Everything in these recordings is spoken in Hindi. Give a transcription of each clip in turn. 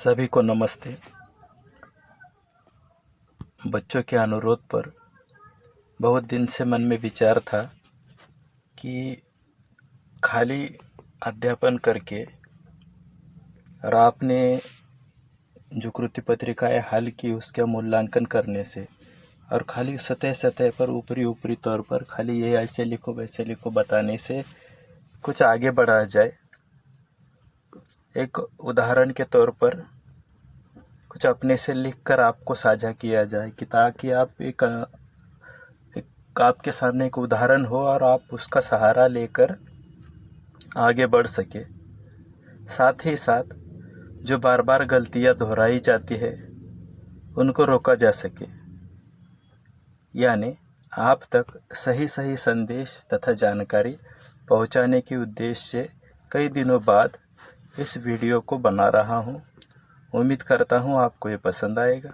सभी को नमस्ते। बच्चों के अनुरोध पर बहुत दिन से मन में विचार था कि खाली अध्यापन करके और आपने जो कृति पत्रिकाएं हल की उसका मूल्यांकन करने से और खाली सतह पर ऊपरी तौर पर खाली ये ऐसे लिखो वैसे लिखो बताने से कुछ आगे बढ़ा जाए। एक उदाहरण के तौर पर कुछ अपने से लिखकर आपको साझा किया जाए कि ताकि आप एक आपके सामने एक उदाहरण हो और आप उसका सहारा लेकर आगे बढ़ सके। साथ ही साथ जो बार बार गलतियां दोहराई जाती है उनको रोका जा सके, यानी आप तक सही संदेश तथा जानकारी पहुंचाने के उद्देश्य से कई दिनों बाद इस वीडियो को बना रहा हूं। उम्मीद करता हूं आपको ये पसंद आएगा।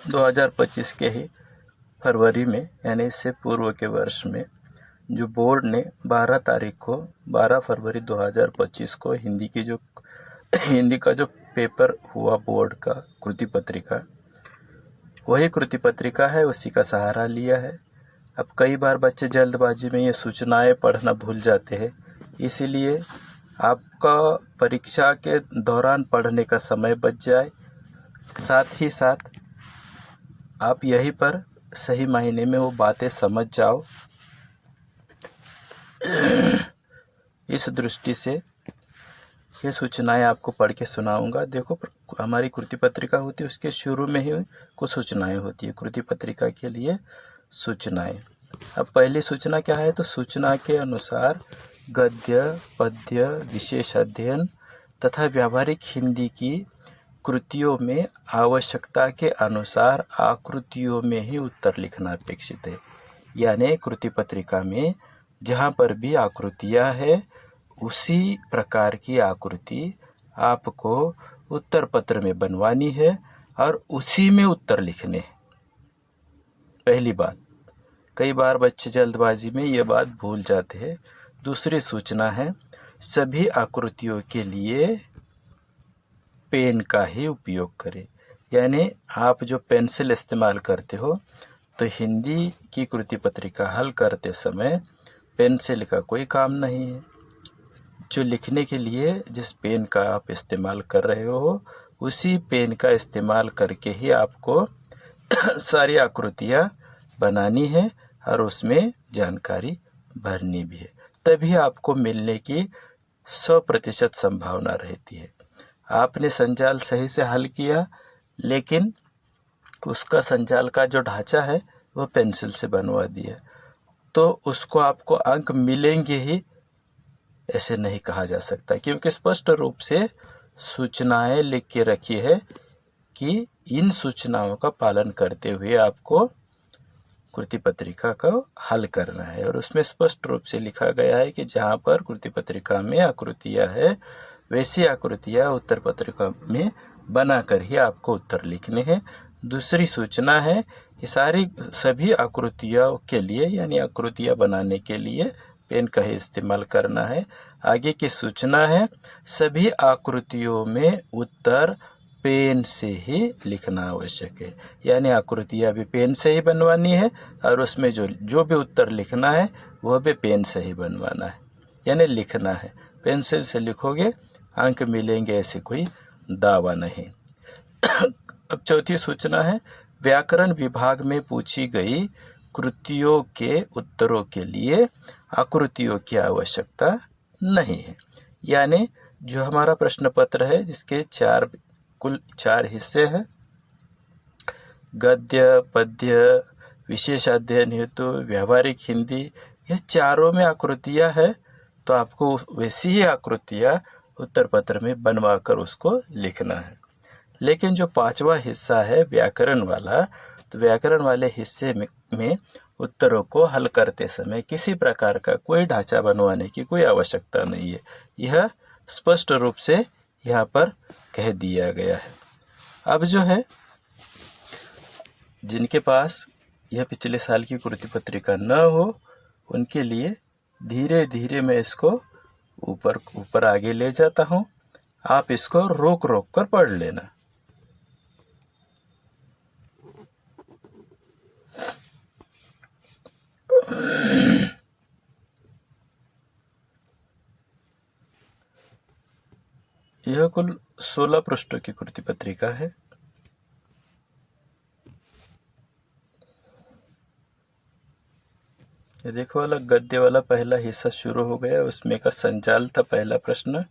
2025 के ही फरवरी में यानी इससे पूर्व के वर्ष में जो बोर्ड ने 12 फरवरी 2025 को हिंदी का जो पेपर हुआ बोर्ड का कृति पत्रिका, वही कृति पत्रिका है, उसी का सहारा लिया है। अब कई बार बच्चे जल्दबाजी में ये सूचनाएं पढ़ना भूल जाते हैं, इसीलिए आपका परीक्षा के दौरान पढ़ने का समय बच जाए। साथ ही साथ आप यहीं पर सही मायने में वो बातें समझ जाओ। इस दृष्टि से ये सूचनाएं आपको पढ़ के सुनाऊंगा। देखो, हमारी कृति पत्रिका होती है, उसके शुरू में ही कुछ सूचनाएं होती है कृति पत्रिका के लिए सूचनाएं। अब पहली सूचना क्या है, तो सूचना के अनुसार गद्य पद्य विशेष अध्ययन तथा व्यावहारिक हिंदी की कृतियों में आवश्यकता के अनुसार आकृतियों में ही उत्तर लिखना अपेक्षित है। यानी कृति पत्रिका में जहाँ पर भी आकृतियाँ है उसी प्रकार की आकृति आपको उत्तर पत्र में बनवानी है और उसी में उत्तर लिखने हैं। पहली बात, कई बार बच्चे जल्दबाजी में ये बात भूल जाते हैं। दूसरी सूचना है, सभी आकृतियों के लिए पेन का ही उपयोग करें। यानी आप जो पेंसिल इस्तेमाल करते हो, तो हिंदी की कृति पत्रिका हल करते समय पेंसिल का कोई काम नहीं है। जो लिखने के लिए जिस पेन का आप इस्तेमाल कर रहे हो उसी पेन का इस्तेमाल करके ही आपको सारी आकृतियाँ बनानी है और उसमें जानकारी भरनी भी है, तभी आपको मिलने की 100% संभावना रहती है। आपने संजाल सही से हल किया, लेकिन उसका संजाल का जो ढांचा है वह पेंसिल से बनवा दिया, तो उसको आपको अंक मिलेंगे ही, ऐसे नहीं कहा जा सकता, क्योंकि स्पष्ट रूप से सूचनाएं लिख के रखी है कि इन सूचनाओं का पालन करते हुए आपको कृति पत्रिका का हल करना है। और उसमें स्पष्ट रूप से लिखा गया है कि जहाँ पर कृति पत्रिका में आकृतियाँ है वैसी आकृतियाँ उत्तर पत्रिका में बनाकर ही आपको उत्तर लिखने हैं। दूसरी सूचना है कि सभी आकृतियों के लिए यानी आकृतियाँ बनाने के लिए पेन का ही इस्तेमाल करना है। आगे की सूचना है, सभी आकृतियों में उत्तर पेन से ही लिखना आवश्यक है। यानी आकृतियाँ भी पेन से ही बनवानी है और उसमें जो भी उत्तर लिखना है वह भी पेन से ही बनवाना है, यानी लिखना है। पेंसिल से लिखोगे अंक मिलेंगे, ऐसे कोई दावा नहीं। अब चौथी सूचना है, व्याकरण विभाग में पूछी गई कृतियों के उत्तरों के लिए आकृतियों की आवश्यकता नहीं है। यानी जो हमारा प्रश्न पत्र है जिसके कुल 4 हिस्से हैं, गद्य पद्य विशेष अध्ययन हेतु व्यावहारिक हिंदी, ये चारों में आकृतियाँ है, तो आपको वैसी ही आकृतियाँ उत्तर पत्र में बनवा कर उसको लिखना है। लेकिन जो 5वां हिस्सा है व्याकरण वाला, तो व्याकरण वाले हिस्से में उत्तरों को हल करते समय किसी प्रकार का कोई ढांचा बनवाने की कोई आवश्यकता नहीं है। यह स्पष्ट रूप से यहाँ पर कह दिया गया है। अब जो है, जिनके पास यह पिछले साल की कृति पत्रिका न हो उनके लिए धीरे धीरे मैं इसको ऊपर ऊपर आगे ले जाता हूँ, आप इसको रोक रोक कर पढ़ लेना। यह कुल 16 पृष्ठों की कृति पत्रिका है। ये देखो वाला गद्य वाला पहला हिस्सा शुरू हो गया, उसमें का संचाल था पहला प्रश्न,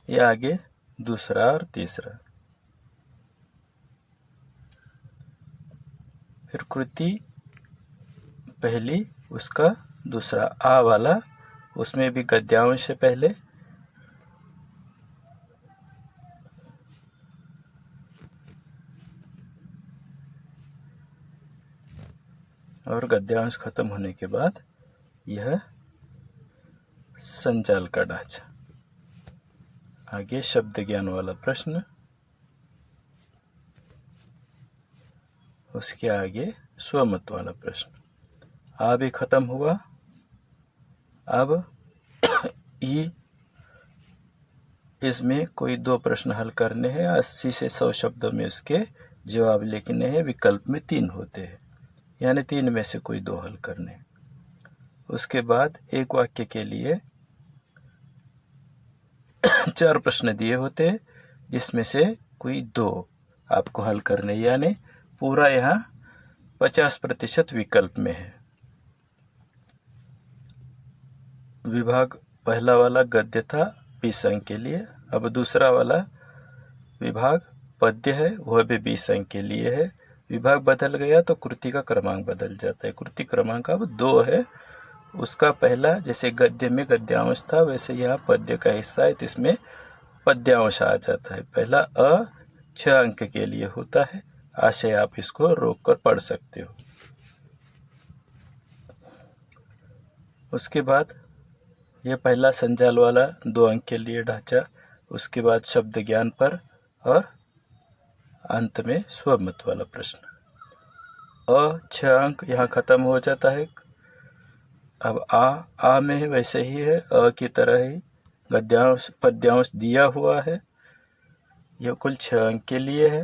ये आगे दूसरा और तीसरा। फिर कृति पहली, उसका दूसरा आ वाला, उसमें भी गद्यांश है पहले, और गद्यांश खत्म होने के बाद यह संचाल का ढांचा। आगे शब्द ज्ञान वाला प्रश्न, उसके आगे स्वमत वाला प्रश्न। आ भी खत्म हुआ। अब ई, इसमें कोई 2 प्रश्न हल करने हैं, 80 से 100 शब्दों में उसके जवाब लिखने हैं। विकल्प में 3 होते हैं, यानी 3 में से कोई 2 हल करने हैं। उसके बाद एक वाक्य के लिए 4 प्रश्न दिए होते हैं, जिसमें से कोई 2 आपको हल करने, यानी पूरा यहाँ 50% विकल्प में है। विभाग पहला वाला गद्य था 20 अंक के लिए, अब दूसरा वाला विभाग पद्य है, वह भी 20 अंक के लिए है। विभाग बदल गया तो कृति का क्रमांक बदल जाता है। कृति क्रमांक अब 2 है। उसका पहला, जैसे गद्य में गद्यांश था, वैसे यहाँ पद्य का हिस्सा है तो इसमें पद्यांश आ जाता है। पहला अ 6 अंक के लिए होता है। आशय आप इसको रोक कर पढ़ सकते हो। उसके बाद यह पहला संचाल वाला 2 अंक के लिए ढांचा, उसके बाद शब्द ज्ञान पर, और अंत में स्वमत वाला प्रश्न। अ 6 अंक यहाँ खत्म हो जाता है। अब आ में वैसे ही है, अ की तरह ही गद्यांश पद्यांश दिया हुआ है। यह कुल 6 अंक के लिए है।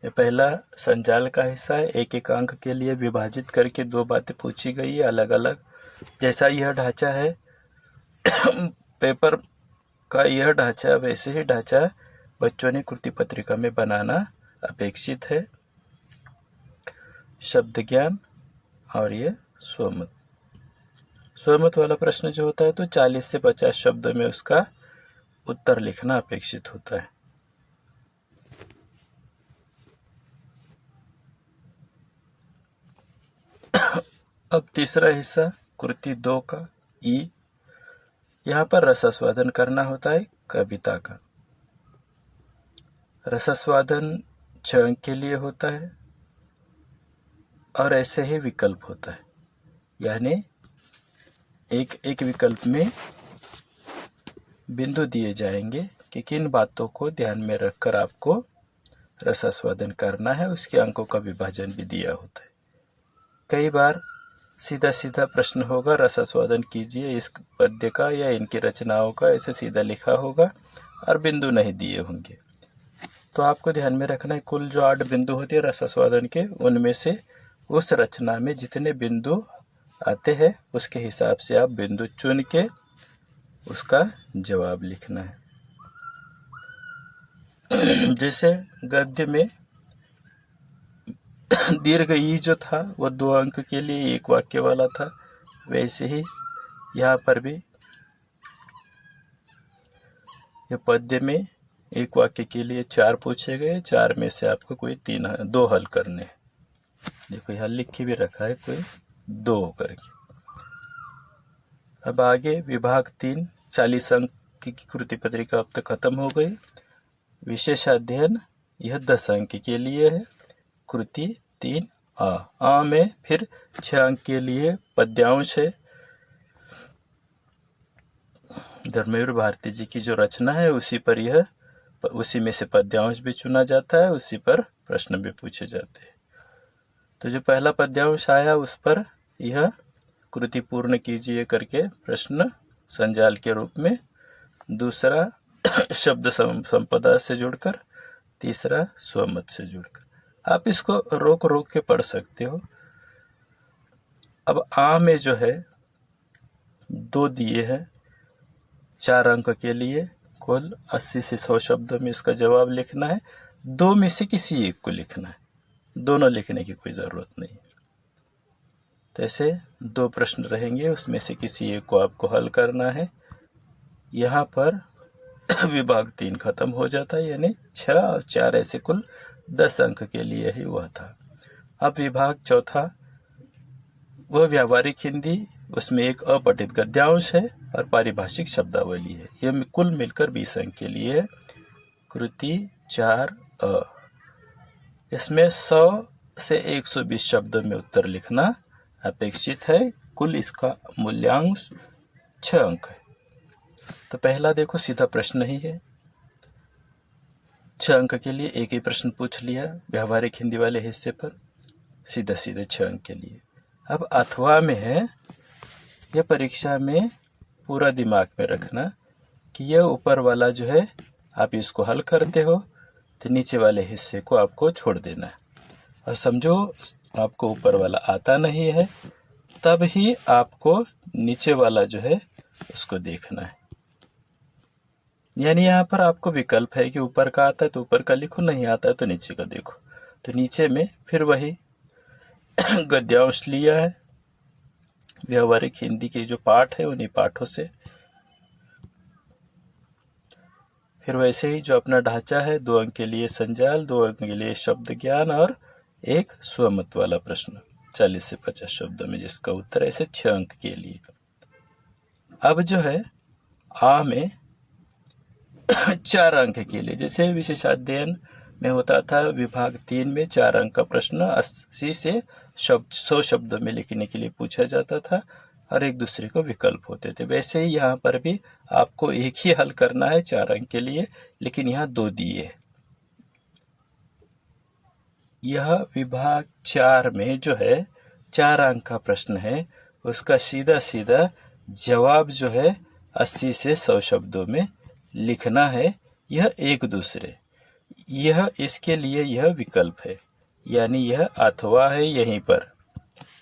ये पहला संचाल का हिस्सा है। एक एक अंक के लिए विभाजित करके 2 बातें पूछी गई है अलग अलग। जैसा यह ढांचा है पेपर का, यह ढांचा वैसे ही ढांचा बच्चों ने कृति पत्रिका में बनाना अपेक्षित है। शब्द ज्ञान और ये स्वमत। स्वमत वाला प्रश्न जो होता है तो 40 से 50 शब्दों में उसका उत्तर लिखना अपेक्षित होता है। अब तीसरा हिस्सा कृति 2 का ई, यहाँ पर रसास्वादन करना होता है कविता का। रसास्वादन 6 अंक के लिए होता है और ऐसे ही विकल्प होता है, यानी एक एक विकल्प में बिंदु दिए जाएंगे कि किन बातों को ध्यान में रखकर आपको रसास्वादन करना है। उसके अंकों का विभाजन भी दिया होता है। कई बार सीधा सीधा प्रश्न होगा, रसास्वादन कीजिए इस पद्य का या इनकी रचनाओं का, ऐसे सीधा लिखा होगा और बिंदु नहीं दिए होंगे। तो आपको ध्यान में रखना है कुल जो 8 बिंदु होते हैं रसास्वादन के, उनमें से उस रचना में जितने बिंदु आते हैं उसके हिसाब से आप बिंदु चुन के उसका जवाब लिखना है। जैसे गद्य में दीर्घ ई जो था वह 2 अंक के लिए एक वाक्य वाला था, वैसे ही यहाँ पर भी ये पद्य में एक वाक्य के लिए 4 पूछे गए, 4 में से आपको कोई 2 हल करने हैं। देखो यहाँ लिख के भी रखा है कोई 2 करके। अब आगे विभाग 3 40 अंक की कृति पत्रिका अब तक खत्म हो गई। विशेष अध्ययन यह 10 अंक के लिए है। कृति 3 आ में फिर 6 अंक के लिए पद्यांश है। धर्मवीर भारती जी की जो रचना है उसी में से पद्यांश भी चुना जाता है, उसी पर प्रश्न भी पूछे जाते हैं। तो जो पहला पद्यांश आया उस पर यह कृति पूर्ण कीजिए करके प्रश्न संजाल के रूप में, दूसरा शब्द संपदा से जुड़कर, तीसरा स्वमत से जुड़कर। आप इसको रोक रोक के पढ़ सकते हो। अब आ में जो है 2 दिए हैं 4 अंक के लिए, कुल 80 से 100 शब्दों में इसका जवाब लिखना है। 2 में से किसी एक को लिखना है, दोनों लिखने की कोई ज़रूरत नहीं। तो ऐसे 2 प्रश्न रहेंगे, उसमें से किसी एक को आपको हल करना है। यहाँ पर विभाग 3 खत्म हो जाता है, यानी 6 और 4 ऐसे कुल 10 अंक के लिए ही हुआ था। अब विभाग चौथा, वह व्यावहारिक हिंदी, उसमें एक अपठित गद्यांश है और पारिभाषिक शब्दावली है। यह कुल मिलकर 20 अंक के लिए है। कृति 4 इसमें 100 से 120 शब्दों में उत्तर लिखना अपेक्षित है। कुल इसका मूल्यांक 6 अंक है। तो पहला देखो सीधा प्रश्न ही है, 6 अंक के लिए एक ही प्रश्न पूछ लिया व्यावहारिक हिंदी वाले हिस्से पर, सीधे 6 अंक के लिए। अब अथवा में है, यह परीक्षा में पूरा दिमाग में रखना कि यह ऊपर वाला जो है आप इसको हल करते हो तो नीचे वाले हिस्से को आपको छोड़ देना है। और समझो आपको ऊपर वाला आता नहीं है, तब ही आपको नीचे वाला जो है उसको देखना है। यानी यहाँ पर आपको विकल्प है कि ऊपर का आता है तो ऊपर का लिखो, नहीं आता है तो नीचे का देखो। तो नीचे में फिर वही गद्यांश लिया है, व्यावहारिक हिंदी के जो पाठ है उन्हीं पाठों से। फिर वैसे ही जो अपना ढांचा है, 2 अंक के लिए संजाल, 2 अंक के लिए शब्द ज्ञान और एक स्वमत वाला प्रश्न 40 से 50 शब्दों में जिसका उत्तर ऐसे 6 अंक के लिए। अब जो है आ में 4 अंक के लिए, जैसे विशेषाध्ययन में होता था विभाग 3 में 4 अंक का प्रश्न 80 से 100 शब्दों में लिखने के लिए पूछा जाता था और एक दूसरे को विकल्प होते थे। वैसे ही यहाँ पर भी आपको एक ही हल करना है 4 अंक के लिए, लेकिन यहाँ 2 दिए। यह विभाग 4 में जो है 4 अंक का प्रश्न है, उसका सीधा सीधा जवाब जो है 80 से 100 शब्दों में लिखना है। यह एक दूसरे, यह इसके लिए यह विकल्प है, यानी यह अथवा है यहीं पर,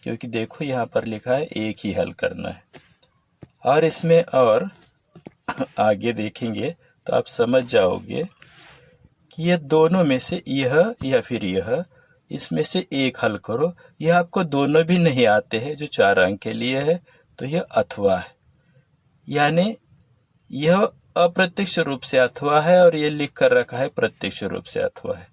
क्योंकि देखो यहाँ पर लिखा है एक ही हल करना है। और इसमें और आगे देखेंगे तो आप समझ जाओगे कि यह दोनों में से यह या फिर यह, इसमें से एक हल करो। यह आपको दोनों भी नहीं आते हैं जो 4 अंक के लिए है, तो यह अथवा है, यानी यह अप्रत्यक्ष रूप से अथवा है और ये लिख कर रखा है प्रत्यक्ष रूप से अथवा है।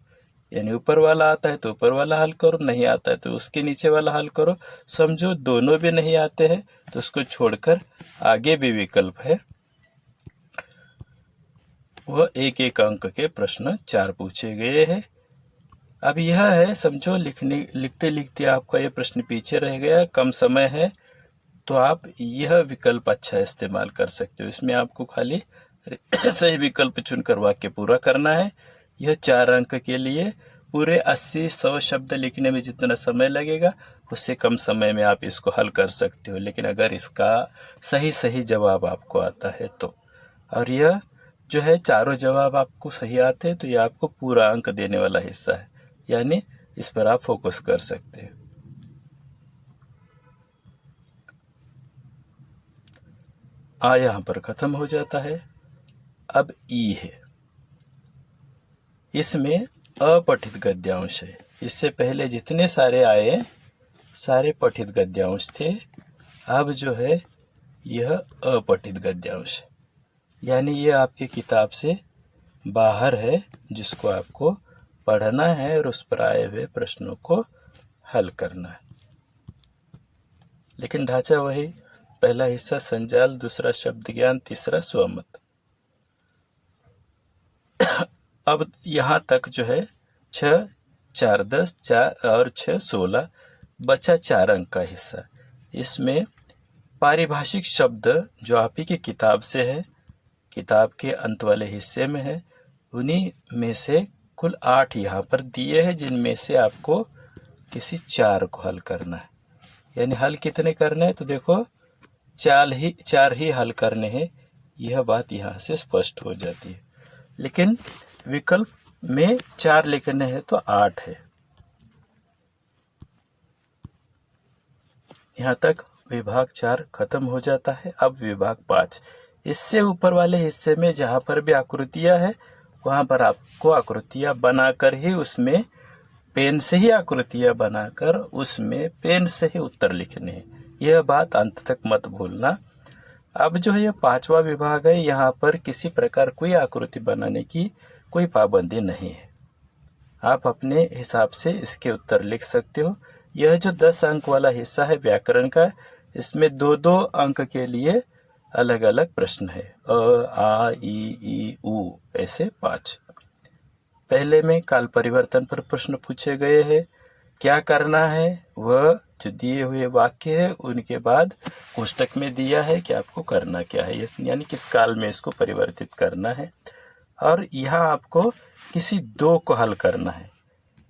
यानी ऊपर वाला आता है तो ऊपर वाला हल करो, नहीं आता है तो उसके नीचे वाला हल करो। समझो दोनों भी नहीं आते हैं तो उसको छोड़कर आगे भी विकल्प है, वह एक एक अंक के प्रश्न 4 पूछे गए हैं। अब यह है, समझो लिखते लिखते आपका यह प्रश्न पीछे रह गया, कम समय है, तो आप यह विकल्प अच्छा इस्तेमाल कर सकते हो। इसमें आपको खाली सही विकल्प चुनकर वाक्य पूरा करना है। यह 4 अंक के लिए पूरे 80-100 शब्द लिखने में जितना समय लगेगा उससे कम समय में आप इसको हल कर सकते हो। लेकिन अगर इसका सही जवाब आपको आता है तो, और यह जो है चारों जवाब आपको सही आते हैं तो यह आपको पूरा अंक देने वाला हिस्सा है, यानी इस पर आप फोकस कर सकते हैं। आ यहाँ पर खत्म हो जाता है। अब ई है, इसमें अपठित गद्यांश है। इससे पहले जितने सारे आए सारे पठित गद्यांश थे, अब जो है यह अपठित गद्यांश है, यानी यह आपकी किताब से बाहर है, जिसको आपको पढ़ना है और उस पर आए हुए प्रश्नों को हल करना है। लेकिन ढांचा वही, पहला हिस्सा संजाल, दूसरा शब्द ज्ञान, तीसरा स्वमत। अब यहाँ तक जो है 6, 4, 10, 4 और 6, 16 बचा 4 अंक का हिस्सा। इसमें पारिभाषिक शब्द जो आप ही की किताब से है, किताब के अंत वाले हिस्से में है, उन्हीं में से कुल 8 यहाँ पर दिए हैं, जिनमें से आपको किसी 4 को हल करना है। यानी हल कितने करने हैं, तो देखो चार ही हल करने हैं। यह बात यहाँ से स्पष्ट हो जाती है। लेकिन विकल्प में 4 लिखने हैं तो 8 है। यहाँ तक विभाग 4 खत्म हो जाता है। अब विभाग 5, इससे ऊपर वाले हिस्से में जहाँ पर भी आकृतियाँ है वहाँ पर आपको आकृतियाँ बनाकर ही उसमें पेन से ही आकृतियाँ बनाकर उसमें पेन से ही उत्तर लिखने हैं। यह बात अंत तक मत भूलना। अब जो है ये 5वां विभाग है, यहाँ पर किसी प्रकार कोई आकृति बनाने की कोई पाबंदी नहीं है। आप अपने हिसाब से इसके उत्तर लिख सकते हो। यह जो 10 अंक वाला हिस्सा है व्याकरण का, इसमें 2-2 अंक के लिए अलग अलग प्रश्न है। अ, आ, ई, उ, ऐसे 5। पहले में काल परिवर्तन पर प्रश्न पूछे गए हैं। क्या करना है, वह जो दिए हुए वाक्य है उनके बाद कोष्टक में दिया है कि आपको करना क्या है, यानी किस काल में इसको परिवर्तित करना है। और यहाँ आपको किसी 2 को हल करना है।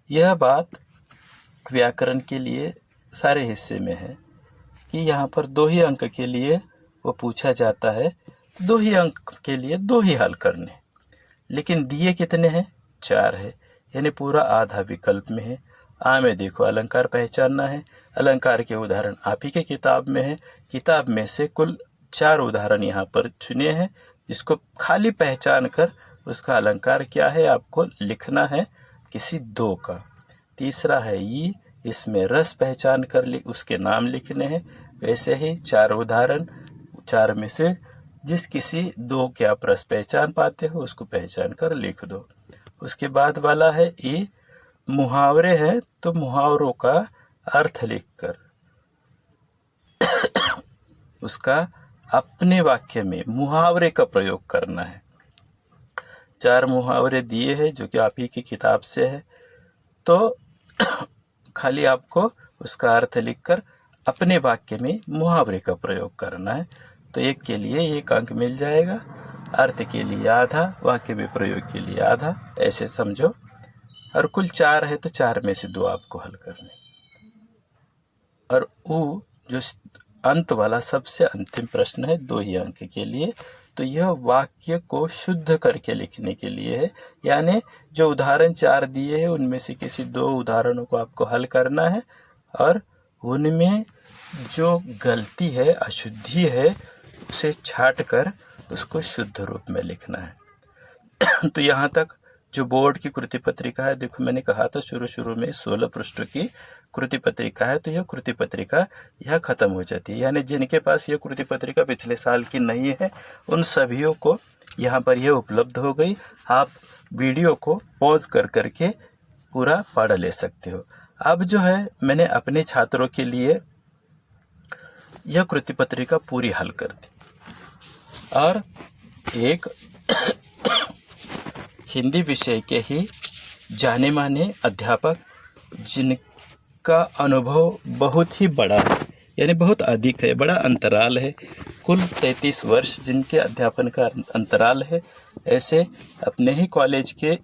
यह बात व्याकरण के लिए सारे हिस्से में है कि यहाँ पर 2 ही अंक के लिए वो पूछा जाता है, 2 ही अंक के लिए 2 ही हल करने। लेकिन दिए कितने हैं, 4 है, यानी पूरा आधा विकल्प में है। आ में देखो अलंकार पहचानना है। अलंकार के उदाहरण आप ही के किताब में है। किताब में से कुल 4 उदाहरण यहाँ पर चुने हैं, जिसको खाली पहचान कर उसका अलंकार क्या है आपको लिखना है किसी 2 का। तीसरा है ई, इसमें रस पहचान कर उसके नाम लिखने हैं। वैसे ही 4 उदाहरण, 4 में से जिस किसी 2 के आप रस पहचान पाते हो उसको पहचान कर लिख दो। उसके बाद वाला है ई, मुहावरे हैं तो मुहावरों का अर्थ लिखकर उसका अपने वाक्य में मुहावरे का प्रयोग करना है। 4 मुहावरे दिए हैं जो कि आप ही की किताब से है, तो खाली आपको उसका अर्थ लिखकर अपने वाक्य में मुहावरे का प्रयोग करना है। तो 1 के लिए 1 अंक मिल जाएगा, अर्थ के लिए आधा, वाक्य में प्रयोग के लिए आधा, ऐसे समझो। और कुल 4 है तो 4 में से 2 आपको हल करने। और उ जो अंत वाला सबसे अंतिम प्रश्न है 2 ही अंक के लिए, तो यह वाक्य को शुद्ध करके लिखने के लिए है। यानी जो उदाहरण 4 दिए हैं उनमें से किसी 2 उदाहरणों को आपको हल करना है और उनमें जो गलती है, अशुद्धि है, उसे छाट कर उसको शुद्ध रूप में लिखना है। तो यहाँ तक जो बोर्ड की कृति पत्रिका है, देखो मैंने कहा था शुरू में 16 पृष्ठों की कृति पत्रिका है, तो यह कृति पत्रिका यहाँ खत्म हो जाती है। यानी जिनके पास ये कृति पत्रिका पिछले साल की नहीं है उन सभियों को यहाँ पर यह उपलब्ध हो गई। आप वीडियो को पॉज कर करके पूरा पढ़ ले सकते हो। अब जो है मैंने अपने छात्रों के लिए यह कृति पत्रिका पूरी हल कर दी और एक हिंदी विषय के ही जाने माने अध्यापक जिनका अनुभव बहुत ही बड़ा है, यानी बहुत अधिक है, बड़ा अंतराल है, कुल 33 वर्ष जिनके अध्यापन का अंतराल है, ऐसे अपने ही कॉलेज के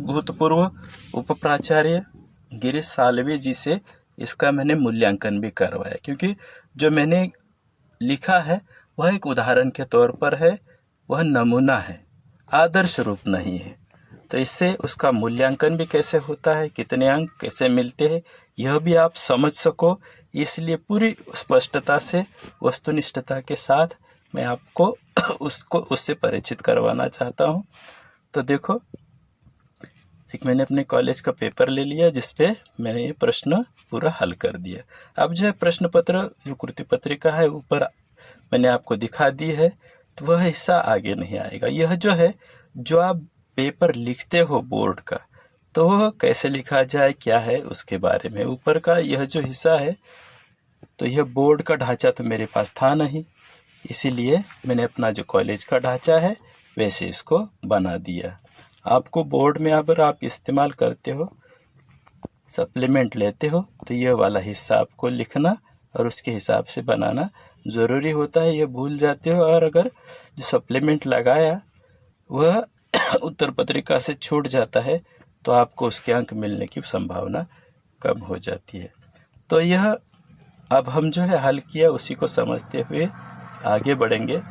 भूतपूर्व उप प्राचार्य गिरीश सालवी जी से इसका मैंने मूल्यांकन भी करवाया, क्योंकि जो मैंने लिखा है वह एक उदाहरण के तौर पर है, वह नमूना है, आदर्श रूप नहीं है। तो इससे उसका मूल्यांकन भी कैसे होता है, कितने अंक कैसे मिलते हैं, यह भी आप समझ सको, इसलिए पूरी स्पष्टता से वस्तुनिष्ठता के साथ मैं आपको उससे परिचित करवाना चाहता हूँ। तो देखो, एक मैंने अपने कॉलेज का पेपर ले लिया जिसपे मैंने ये प्रश्न पूरा हल कर दिया। अब जो है प्रश्न पत्र, जो कृति पत्रिका है ऊपर मैंने आपको दिखा दी है, तो वह हिस्सा आगे नहीं आएगा। यह जो है, जो आप पेपर लिखते हो बोर्ड का, तो वह कैसे लिखा जाए क्या है उसके बारे में ऊपर का यह जो हिस्सा है, तो यह बोर्ड का ढांचा तो मेरे पास था नहीं, इसीलिए मैंने अपना जो कॉलेज का ढांचा है वैसे इसको बना दिया। आपको बोर्ड में अगर आप इस्तेमाल करते हो, सप्लीमेंट लेते हो, तो यह वाला हिस्सा आपको लिखना और उसके हिसाब से बनाना ज़रूरी होता है, यह भूल जाते हो। और अगर जो सप्लीमेंट लगाया वह उत्तर पत्रिका से छूट जाता है तो आपको उसके अंक मिलने की संभावना कम हो जाती है। तो यह अब हम जो है हल किया उसी को समझते हुए आगे बढ़ेंगे।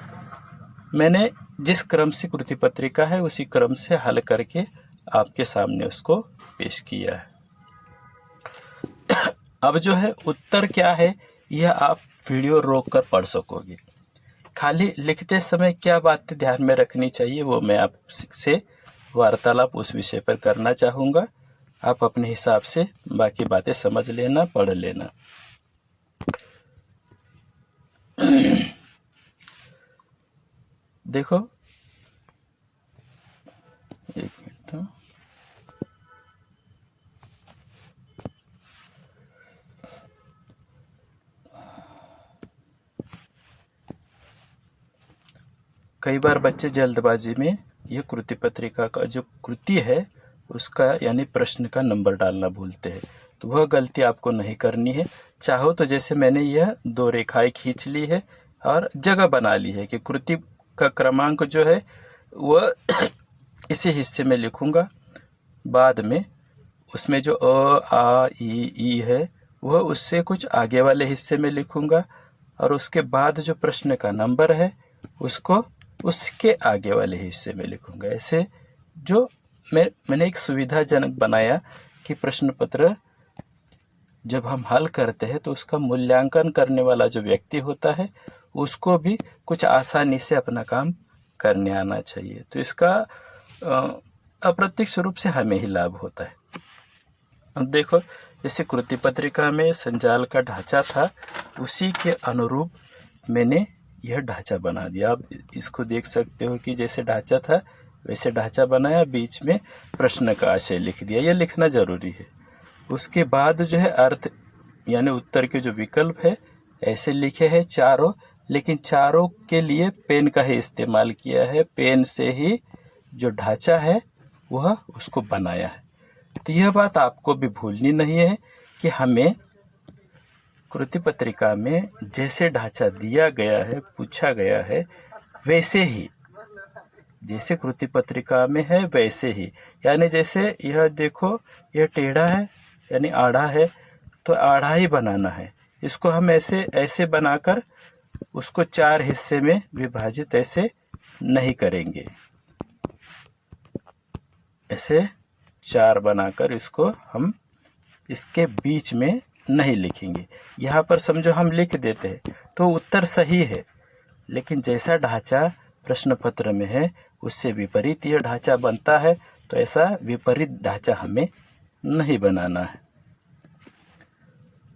मैंने जिस क्रम से कृति पत्रिका है उसी क्रम से हल करके आपके सामने उसको पेश किया है। अब जो है उत्तर क्या है यह आप वीडियो रोक कर पढ़ सकोगे। खाली लिखते समय क्या बातें ध्यान में रखनी चाहिए वो मैं आपसे वार्तालाप उस विषय पर करना चाहूँगा। आप अपने हिसाब से बाकी बातें समझ लेना, पढ़ लेना। देखो, एक मिनट। कई बार बच्चे जल्दबाजी में यह कृति पत्रिका का जो कृति है उसका यानी प्रश्न का नंबर डालना भूलते हैं, तो वह गलती आपको नहीं करनी है। चाहो तो जैसे मैंने यह 2 रेखाएं खींच ली है और जगह बना ली है कि कृति का क्रमांक जो है वह इसी हिस्से में लिखूंगा। बाद में उसमें जो अ, आ, ई है वह उससे कुछ आगे वाले हिस्से में लिखूंगा और उसके बाद जो प्रश्न का नंबर है उसको उसके आगे वाले हिस्से में लिखूंगा। ऐसे जो मैंने एक सुविधाजनक बनाया कि प्रश्न पत्र जब हम हल करते हैं तो उसका मूल्यांकन करने वाला जो व्यक्ति होता है उसको भी कुछ आसानी से अपना काम करने आना चाहिए। तो इसका अप्रत्यक्ष रूप से हमें ही लाभ होता है। अब देखो, जैसे कृति पत्रिका में संजाल का ढांचा था उसी के अनुरूप मैंने यह ढांचा बना दिया। आप इसको देख सकते हो कि जैसे ढांचा था वैसे ढांचा बनाया, बीच में प्रश्न का आशय लिख दिया। यह लिखना जरूरी है। उसके बाद जो है अर्थ यानी उत्तर के जो विकल्प है ऐसे लिखे हैं चारों, लेकिन चारों के लिए पेन का ही इस्तेमाल किया है। पेन से ही जो ढांचा है वह उसको बनाया है। तो यह बात आपको भी भूलनी नहीं है कि हमें कृति पत्रिका में जैसे ढांचा दिया गया है, पूछा गया है, वैसे ही जैसे कृति पत्रिका में है वैसे ही, यानी जैसे यह देखो यह टेढ़ा है यानी आड़ा है तो आड़ा ही बनाना है। इसको हम ऐसे बनाकर उसको 4 हिस्से में विभाजित ऐसे नहीं करेंगे। ऐसे 4 बनाकर इसको हम इसके बीच में नहीं लिखेंगे। यहाँ पर समझो हम लिख देते हैं तो उत्तर सही है, लेकिन जैसा ढांचा प्रश्न पत्र में है उससे विपरीत यह ढांचा बनता है, तो ऐसा विपरीत ढांचा हमें नहीं बनाना है।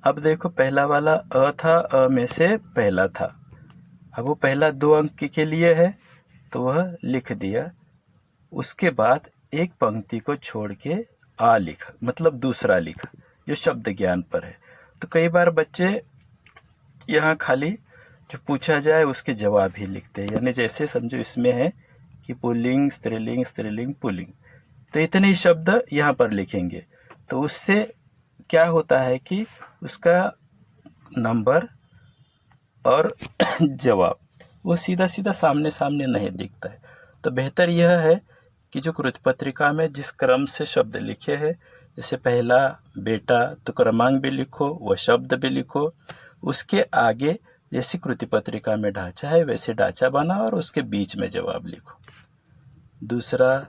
अब देखो, पहला वाला अ था, अ में से पहला था। अब वो पहला 2 अंक के लिए है तो वह लिख दिया। उसके बाद एक पंक्ति को छोड़ के आ लिखा, मतलब दूसरा लिखा जो शब्द ज्ञान पर है। तो कई बार बच्चे यहाँ खाली जो पूछा जाए उसके जवाब ही लिखते हैं, यानी जैसे समझो इसमें है कि पुल्लिंग, स्त्रीलिंग, स्त्रीलिंग, पुल्लिंग, तो इतने ही शब्द यहाँ पर लिखेंगे। तो उससे क्या होता है कि उसका नंबर और जवाब वो सीधा सीधा सामने सामने नहीं दिखता है। तो बेहतर यह है कि जो कृति पत्रिका में जिस क्रम से शब्द लिखे हैं, जैसे पहला बेटा तो क्रमांक भी लिखो, वह शब्द भी लिखो। उसके आगे जैसी कृति पत्रिका में ढांचा है वैसे ढांचा बना और उसके बीच में जवाब लिखो। दूसरा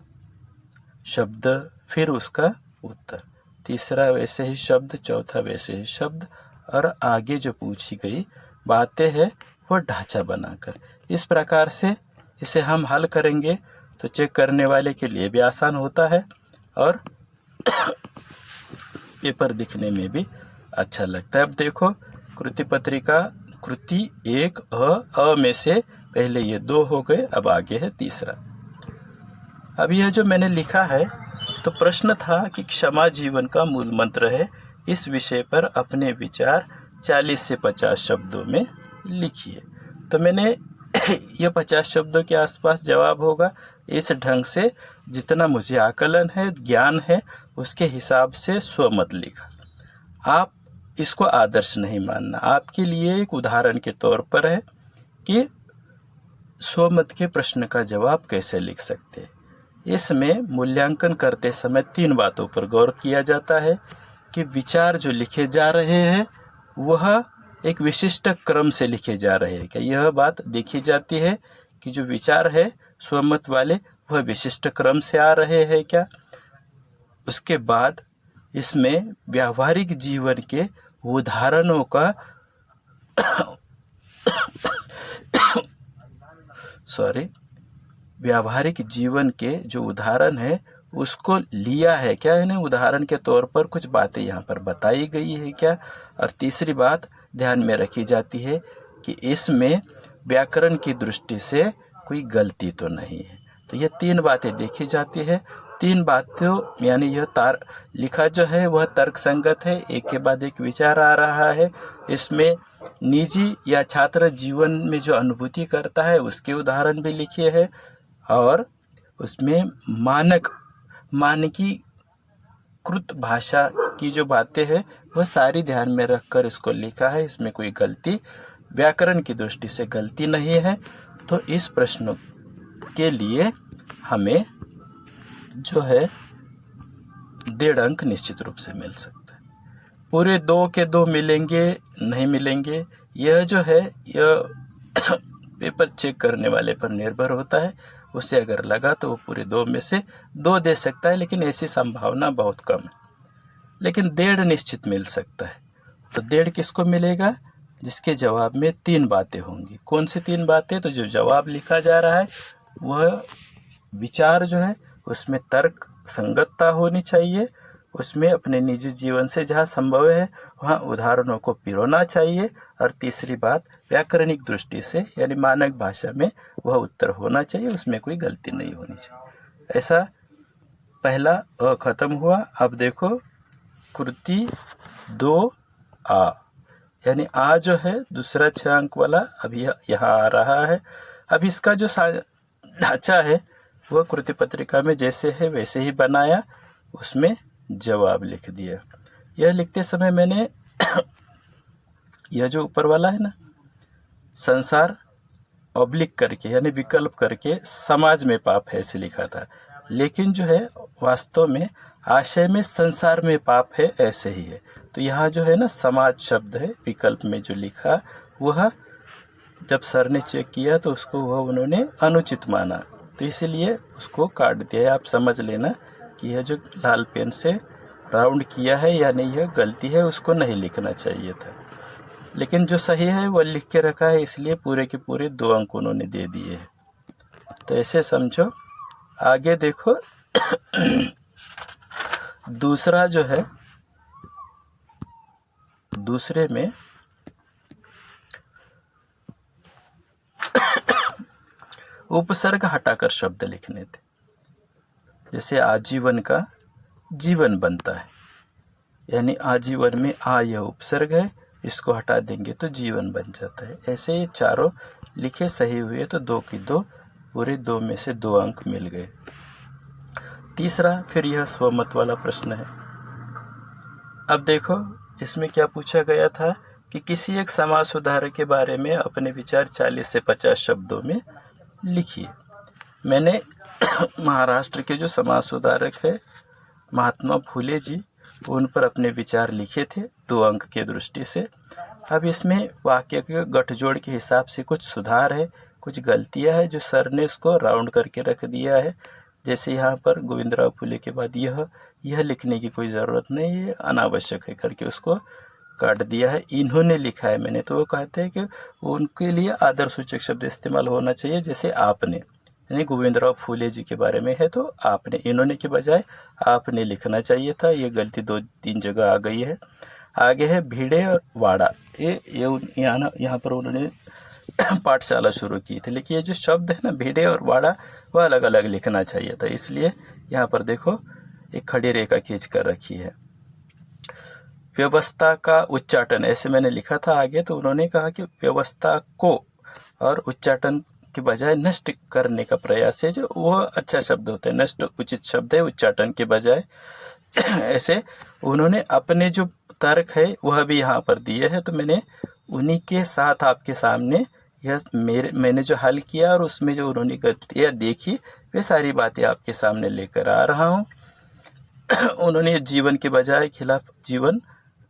शब्द, फिर उसका उत्तर, तीसरा वैसे ही शब्द, चौथा वैसे ही शब्द, और आगे जो पूछी गई बातें हैं वो ढांचा बनाकर। इस प्रकार से इसे हम हल करेंगे तो चेक करने वाले के लिए भी आसान होता है और पेपर दिखने में भी अच्छा लगता है। अब देखो, कृति पत्रिका कृति 1 अ में से पहले ये 2 हो गए, अब आगे है तीसरा। अब यह जो मैंने लिखा है तो प्रश्न था कि क्षमा जीवन का मूल मंत्र है, इस विषय पर अपने विचार 40 से 50 शब्दों में लिखिए। तो मैंने यह 50 शब्दों के आसपास जवाब होगा, इस ढंग से जितना मुझे आकलन है, ज्ञान है, उसके हिसाब से स्वमत लिखा। आप इसको आदर्श नहीं मानना, आपके लिए एक उदाहरण के तौर पर है कि स्वमत के प्रश्न का जवाब कैसे लिख सकते हैं। इसमें मूल्यांकन करते समय 3 बातों पर गौर किया जाता है कि विचार जो लिखे जा रहे हैं वह एक विशिष्ट क्रम से लिखे जा रहे हैं। क्या यह बात देखी जाती है कि जो विचार है स्वमत वाले वह विशिष्ट क्रम से आ रहे हैं क्या? उसके बाद इसमें व्यावहारिक जीवन के उदाहरणों का व्यावहारिक जीवन के जो उदाहरण है उसको लिया है क्या, है ना, उदाहरण के तौर पर कुछ बातें यहाँ पर बताई गई है क्या। और तीसरी बात ध्यान में रखी जाती है कि इसमें व्याकरण की दृष्टि से कोई गलती तो नहीं है। तो ये 3 बातें देखी जाती है। 3 बातों यानी यह लिखा जो है वह तर्क संगत है, एक के बाद एक विचार आ रहा है। इसमें निजी या छात्र जीवन में जो अनुभूति करता है उसके उदाहरण भी लिखे हैं, और उसमें मानकीकृत भाषा की जो बातें हैं वह सारी ध्यान में रखकर इसको लिखा है। इसमें कोई गलती व्याकरण की दृष्टि से गलती नहीं है। तो इस प्रश्न के लिए हमें जो है 1.5 अंक निश्चित रूप से मिल सकता है। पूरे 2 के 2 मिलेंगे नहीं मिलेंगे, यह जो है यह पेपर चेक करने वाले पर निर्भर होता है। उसे अगर लगा तो वो पूरे 2 में से 2 दे सकता है, लेकिन ऐसी संभावना बहुत कम है। लेकिन 1.5 निश्चित मिल सकता है। तो 1.5 किसको मिलेगा? जिसके जवाब में 3 बातें होंगी। कौन सी 3 बातें? तो जो जवाब लिखा जा रहा है वह विचार जो है उसमें तर्क संगतता होनी चाहिए, उसमें अपने निजी जीवन से जहाँ संभव है वहाँ उदाहरणों को पिरोना चाहिए, और तीसरी बात व्याकरणिक दृष्टि से यानी मानक भाषा में वह उत्तर होना चाहिए, उसमें कोई गलती नहीं होनी चाहिए। ऐसा पहला अ खत्म हुआ। अब देखो कृति 2A यानी आ जो है दूसरा 6 अंक वाला अभी यहाँ आ रहा है। अब इसका जो ढांचा है वह कृति पत्रिका में जैसे है वैसे ही बनाया, उसमें जवाब लिख दिया। यह लिखते समय मैंने यह जो ऊपर वाला है ना, संसार ऑब्लिक करके यानी विकल्प करके समाज में पाप है ऐसे लिखा था, लेकिन जो है वास्तव में आशय में संसार में पाप है ऐसे ही है। तो यहाँ जो है ना समाज शब्द है, विकल्प में जो लिखा वह जब सर ने चेक किया तो उसको वह उन्होंने अनुचित माना, तो इसीलिए उसको काट दिया। आप समझ लेना कि यह जो लाल पेन से राउंड किया है यानी यह गलती है, उसको नहीं लिखना चाहिए था, लेकिन जो सही है वह लिख के रखा है, इसलिए पूरे के पूरे 2 अंक उन्होंने दे दिए हैं। तो ऐसे समझो। आगे देखो दूसरा जो है, दूसरे में उपसर्ग हटाकर शब्द लिखने थे। जैसे आजीवन का जीवन बनता है, यानी आजीवन में आ यह उपसर्ग है, इसको हटा देंगे तो जीवन बन जाता है। ऐसे ये चारों लिखे सही हुए तो 2 की 2 पूरे 2 में से 2 अंक मिल गए। तीसरा फिर यह स्वमत वाला प्रश्न है। अब देखो इसमें क्या पूछा गया था कि किसी एक समाज सुधारक के बारे में अपने विचार 40 से 50 शब्दों में लिखिए। मैंने महाराष्ट्र के जो समाज सुधारक है महात्मा फूले जी, उन पर अपने विचार लिखे थे 2 अंक के दृष्टि से। अब इसमें वाक्य के गठजोड़ के हिसाब से कुछ सुधार है, कुछ गलतियां है जो सर ने इसको राउंड करके रख दिया है। जैसे यहाँ पर गोविंदराव फूले के बाद यह लिखने की कोई ज़रूरत नहीं है, अनावश्यक है करके उसको काट दिया है। इन्होंने लिखा है मैंने, तो वो कहते हैं कि उनके लिए आदर सूचक शब्द इस्तेमाल होना चाहिए, जैसे आपने, यानी गोविंदराव फूले जी के बारे में है तो आपने, इन्होंने के बजाय आपने लिखना चाहिए था। ये गलती 2-3 जगह आ गई है। आगे है भिड़े और वाड़ा, ये यहाँ पर उन्होंने पाठशाला शुरू की थी, लेकिन ये जो शब्द है ना भिड़े और वाड़ा वह अलग अलग लिखना चाहिए था, इसलिए यहाँ पर देखो एक खड़ी रेखा खींच कर रखी है। व्यवस्था का उच्चाटन ऐसे मैंने लिखा था आगे, तो उन्होंने कहा कि व्यवस्था को और उच्चाटन के बजाय नष्ट करने का प्रयास है, जो वह अच्छा शब्द होता है, नष्ट उचित शब्द है उच्चाटन के बजाय। ऐसे उन्होंने अपने जो तर्क है वह भी यहाँ पर दिए है, तो मैंने उन्हीं के साथ आपके सामने यह मैंने जो हल किया और उसमें जो उन्होंने गलतियाँ देखी वे सारी बातें आपके सामने लेकर आ रहा हूँ। उन्होंने जीवन के बजाय खिलाफ जीवन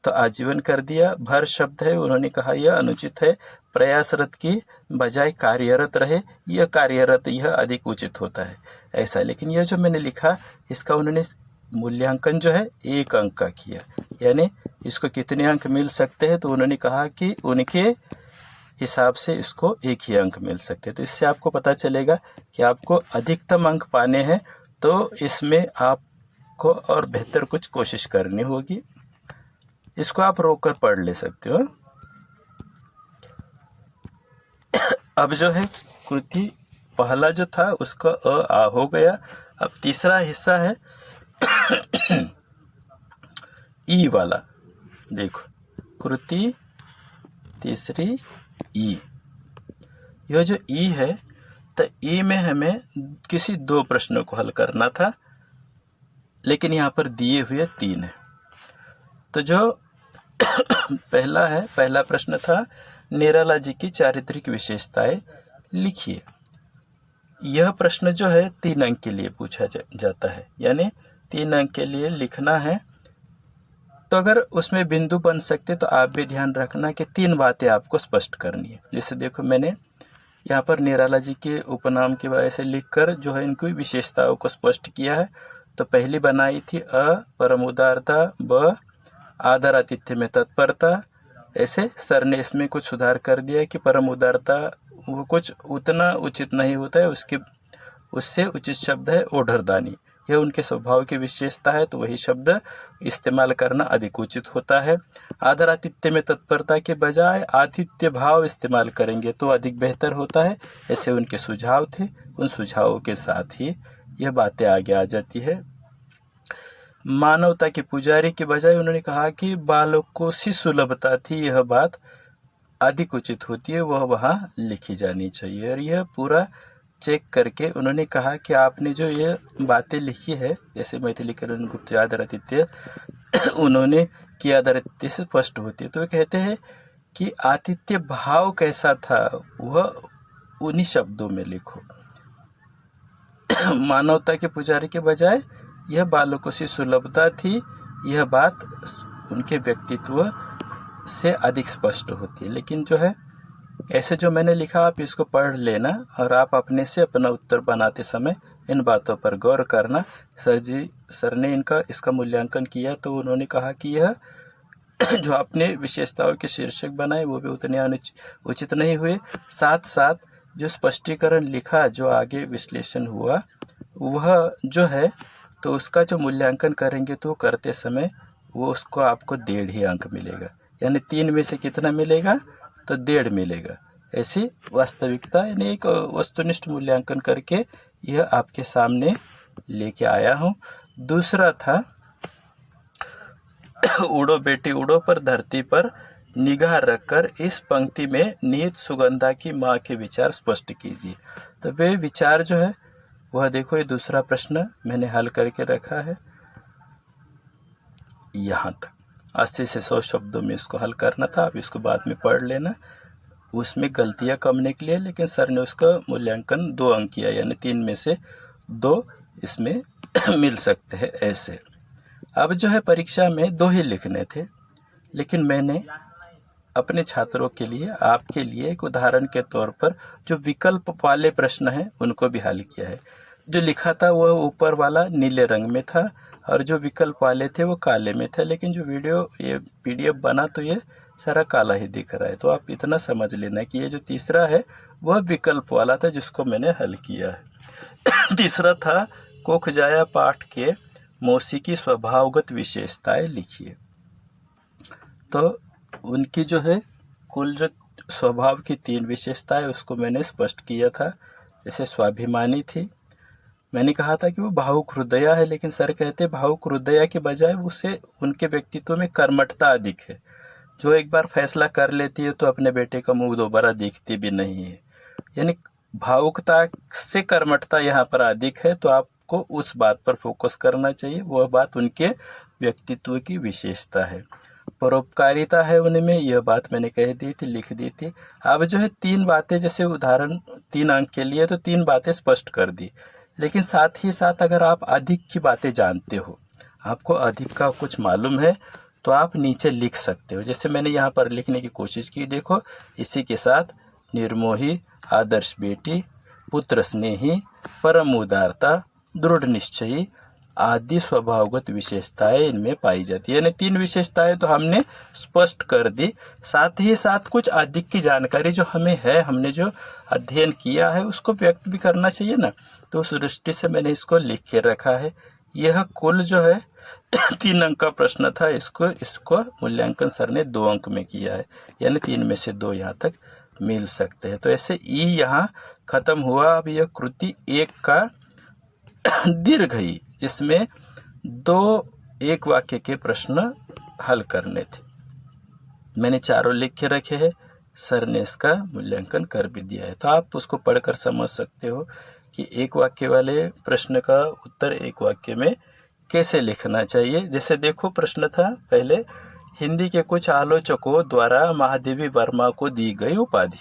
तो आजीवन कर दिया। भर शब्द है, उन्होंने कहा यह अनुचित है। प्रयासरत की बजाय कार्यरत रहे, यह कार्यरत यह अधिक उचित होता है ऐसा। लेकिन यह जो मैंने लिखा इसका उन्होंने मूल्यांकन जो है 1 अंक का किया, यानी इसको कितने अंक मिल सकते हैं, तो उन्होंने कहा कि उनके हिसाब से इसको 1 ही अंक मिल सकते हैं। तो इससे आपको पता चलेगा कि आपको अधिकतम अंक पाने हैं तो इसमें आपको और बेहतर कुछ कोशिश करनी होगी। इसको आप रोक कर पढ़ ले सकते हो। अब जो है कृति पहला जो था उसका अ आ हो गया। अब तीसरा हिस्सा है ई वाला। देखो कृति तीसरी ई, यह जो ई है तो ई में हमें किसी 2 प्रश्नों को हल करना था, लेकिन यहाँ पर दिए हुए 3 है। तो जो पहला प्रश्न था निराला जी की चारित्रिक विशेषताएं लिखिए। यह प्रश्न जो है 3 अंक के लिए पूछा जाता है, यानी 3 अंक के लिए लिखना है। तो अगर उसमें बिंदु बन सकते तो आप भी ध्यान रखना कि 3 बातें आपको स्पष्ट करनी है। जैसे देखो मैंने यहाँ पर निराला जी के उपनाम के बारे से लिखकर जो है इनकी विशेषताओं को स्पष्ट किया है। तो पहली बनाई थी अ परम उदारता, ब आदर आतिथ्य में तत्परता। ऐसे सर ने इसमें कुछ सुधार कर दिया कि परम उदारता वो कुछ उतना उचित नहीं होता है, उससे उचित शब्द है ओढ़रदानी। यह उनके स्वभाव की विशेषता है, तो वही शब्द इस्तेमाल करना अधिक उचित होता है। आदर आतिथ्य में तत्परता के बजाय आतिथ्य भाव इस्तेमाल करेंगे तो अधिक बेहतर होता है। ऐसे उनके सुझाव थे, उन सुझावों के साथ ही यह बातें आगे आ जाती है। मानवता के पुजारी के बजाय उन्होंने कहा कि बालकों से सुलभता थी, यह बात अधिक उचित होती है, वह वहाँ लिखी जानी चाहिए। और यह पूरा चेक करके उन्होंने कहा कि आपने जो ये बातें लिखी है, जैसे मैथिलीकरण गुप्त आदर आतिथ्य उन्होंने कि आदर आतिथ्य से स्पष्ट होती है, तो वे कहते हैं कि आतिथ्य भाव कैसा था वह उन्हीं शब्दों में लिखो। मानवता के पुजारी के बजाय यह बालकों से सुलभता थी, यह बात उनके व्यक्तित्व से अधिक स्पष्ट होती है। लेकिन जो है ऐसे जो मैंने लिखा आप इसको पढ़ लेना और आप अपने से अपना उत्तर बनाते समय इन बातों पर गौर करना। सर ने इसका मूल्यांकन किया तो उन्होंने कहा कि यह जो आपने विशेषताओं के शीर्षक बनाए वो भी उतने उचित नहीं हुए। साथ साथ जो स्पष्टीकरण लिखा, जो आगे विश्लेषण हुआ, वह जो है तो उसका जो मूल्यांकन करेंगे तो करते समय वो उसको आपको 1.5 ही अंक मिलेगा, यानी 3 में से कितना मिलेगा तो 1.5 मिलेगा। ऐसी वास्तविकता, यानी एक वस्तुनिष्ठ मूल्यांकन करके यह आपके सामने लेके आया हूँ। दूसरा था उड़ो बेटी उड़ो पर धरती पर निगाह रखकर इस पंक्ति में निहित सुगंधा की माँ के विचार स्पष्ट कीजिए। तो वे विचार जो है वह देखो, ये दूसरा प्रश्न मैंने हल करके रखा है यहाँ तक। 80 से 100 शब्दों में इसको हल करना था, आप इसको बाद में पढ़ लेना। उसमें गलतियाँ कम निकली है, लेकिन सर ने उसका मूल्यांकन 2 अंक किया, यानी 3 में से 2 इसमें मिल सकते हैं ऐसे। अब जो है परीक्षा में 2 ही लिखने थे, लेकिन मैंने अपने छात्रों के लिए, आपके लिए एक उदाहरण के तौर पर जो विकल्प वाले प्रश्न हैं उनको भी हल किया है। जो लिखा था वह ऊपर वाला नीले रंग में था और जो विकल्प वाले थे वो काले में था, लेकिन जो ये PDF बना तो ये सारा काला ही दिख रहा है। तो आप इतना समझ लेना कि ये जो तीसरा है वह विकल्प वाला था जिसको मैंने हल किया है। तीसरा था कोखजाया पाठ के मौसी की स्वभावगत विशेषताएं लिखिए। तो उनकी जो है कुल जो स्वभाव की 3 विशेषताएं उसको मैंने स्पष्ट किया था। जैसे स्वाभिमानी थी, मैंने कहा था कि वो भावुक हृदया है, लेकिन सर कहते भावुक हृदया के बजाय उसे उनके व्यक्तित्व में कर्मठता अधिक है। जो एक बार फैसला कर लेती है तो अपने बेटे का मुंह दोबारा देखती भी नहीं है, यानी भावुकता से कर्मठता यहाँ पर अधिक है। तो आपको उस बात पर फोकस करना चाहिए, वह बात उनके व्यक्तित्व की विशेषता है। परोपकारिता है उनमें, यह बात मैंने कह दी थी, लिख दी थी। अब जो है 3 बातें, जैसे उदाहरण 3 अंक के लिए तो 3 बातें स्पष्ट कर दी, लेकिन साथ ही साथ अगर आप अधिक की बातें जानते हो, आपको अधिक का कुछ मालूम है तो आप नीचे लिख सकते हो। जैसे मैंने यहाँ पर लिखने की कोशिश की, देखो इसी के साथ निर्मोही, आदर्श बेटी, पुत्र स्नेही, परम उदारता, दृढ़ निश्चयी आदि स्वभावगत विशेषताएं इनमें पाई जाती है। यानी 3 विशेषताएं तो हमने स्पष्ट कर दी, साथ ही साथ कुछ अधिक की जानकारी जो हमें है, हमने जो अध्ययन किया है उसको व्यक्त भी करना चाहिए ना। तो उस दृष्टि से मैंने इसको लिख के रखा है। यह कुल जो है 3 अंक का प्रश्न था। इसको मूल्यांकन सर ने 2 अंक में किया है, यानी 3 में से 2 यहाँ तक मिल सकते हैं। तो ऐसे ई यहाँ खत्म हुआ। अब यह कृति 1 का दीर्घ ई, जिसमें 2 एक वाक्य के प्रश्न हल करने थे। मैंने चारों लिख के रखे हैं, सर ने इसका मूल्यांकन कर भी दिया है। तो आप उसको पढ़कर समझ सकते हो कि एक वाक्य वाले प्रश्न का उत्तर एक वाक्य में कैसे लिखना चाहिए। जैसे देखो प्रश्न था पहले, हिंदी के कुछ आलोचकों द्वारा महादेवी वर्मा को दी गई उपाधि।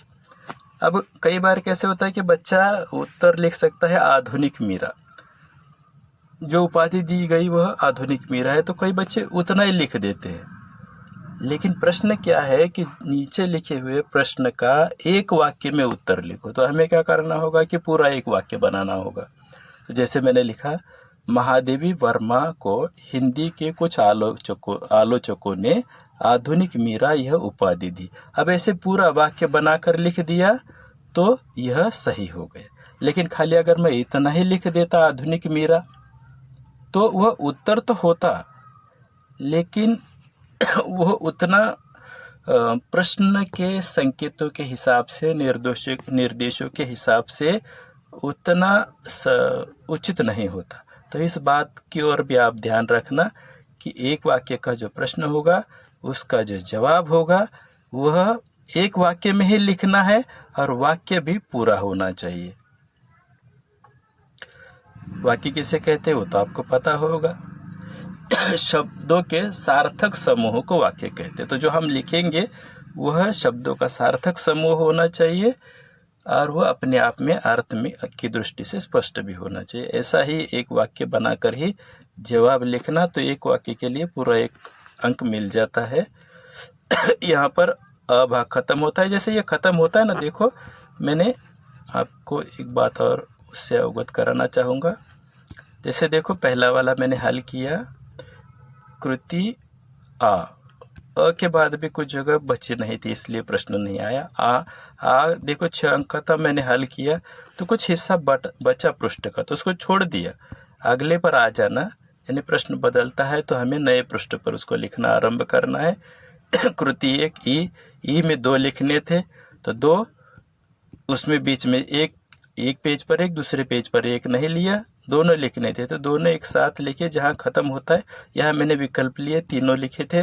अब कई बार कैसे होता है कि बच्चा उत्तर लिख सकता है आधुनिक मीरा, जो उपाधि दी गई वह आधुनिक मीरा है, तो कई बच्चे उतना ही लिख देते हैं। लेकिन प्रश्न क्या है कि नीचे लिखे हुए प्रश्न का एक वाक्य में उत्तर लिखो। तो हमें क्या करना होगा कि पूरा एक वाक्य बनाना होगा। तो जैसे मैंने लिखा, महादेवी वर्मा को हिंदी के कुछ आलोचकों ने आधुनिक मीरा यह उपाधि दी। अब ऐसे पूरा वाक्य बनाकर लिख दिया तो यह सही हो गया। लेकिन खाली अगर मैं इतना ही लिख देता आधुनिक मीरा, तो वह उत्तर तो होता, लेकिन वह उतना प्रश्न के संकेतों के हिसाब से, निर्देशों के हिसाब से उतना उचित नहीं होता। तो इस बात की ओर भी आप ध्यान रखना कि एक वाक्य का जो प्रश्न होगा उसका जो जवाब होगा वह एक वाक्य में ही लिखना है और वाक्य भी पूरा होना चाहिए। वाक्य किसे कहते हैं वो तो आपको पता होगा। शब्दों के सार्थक समूह को वाक्य कहते हैं। तो जो हम लिखेंगे वह शब्दों का सार्थक समूह होना चाहिए और वह अपने आप में अर्थ में की दृष्टि से स्पष्ट भी होना चाहिए। ऐसा ही एक वाक्य बनाकर ही जवाब लिखना, तो एक वाक्य के लिए पूरा 1 अंक मिल जाता है। यहाँ पर अ भाग खत्म होता है। जैसे ये खत्म होता है ना, देखो मैंने आपको एक बात और उससे अवगत कराना चाहूँगा। जैसे देखो पहला वाला मैंने हल किया, कृति आ के बाद भी कुछ जगह बची नहीं थी इसलिए प्रश्न नहीं आया। आ देखो 6 अंक का था, मैंने हल किया तो कुछ हिस्सा बचा पृष्ठ का, तो उसको छोड़ दिया। अगले पर आ जाना, यानी प्रश्न बदलता है तो हमें नए पृष्ठ पर उसको लिखना आरंभ करना है। कृति 1 ई में 2 लिखने थे तो 2, उसमें बीच में एक पेज पर 1, दूसरे पेज पर 1 नहीं लिया, दोनों लिखने थे तो दोनों एक साथ लिखे। जहाँ खत्म होता है यहाँ मैंने विकल्प लिए, तीनों लिखे थे।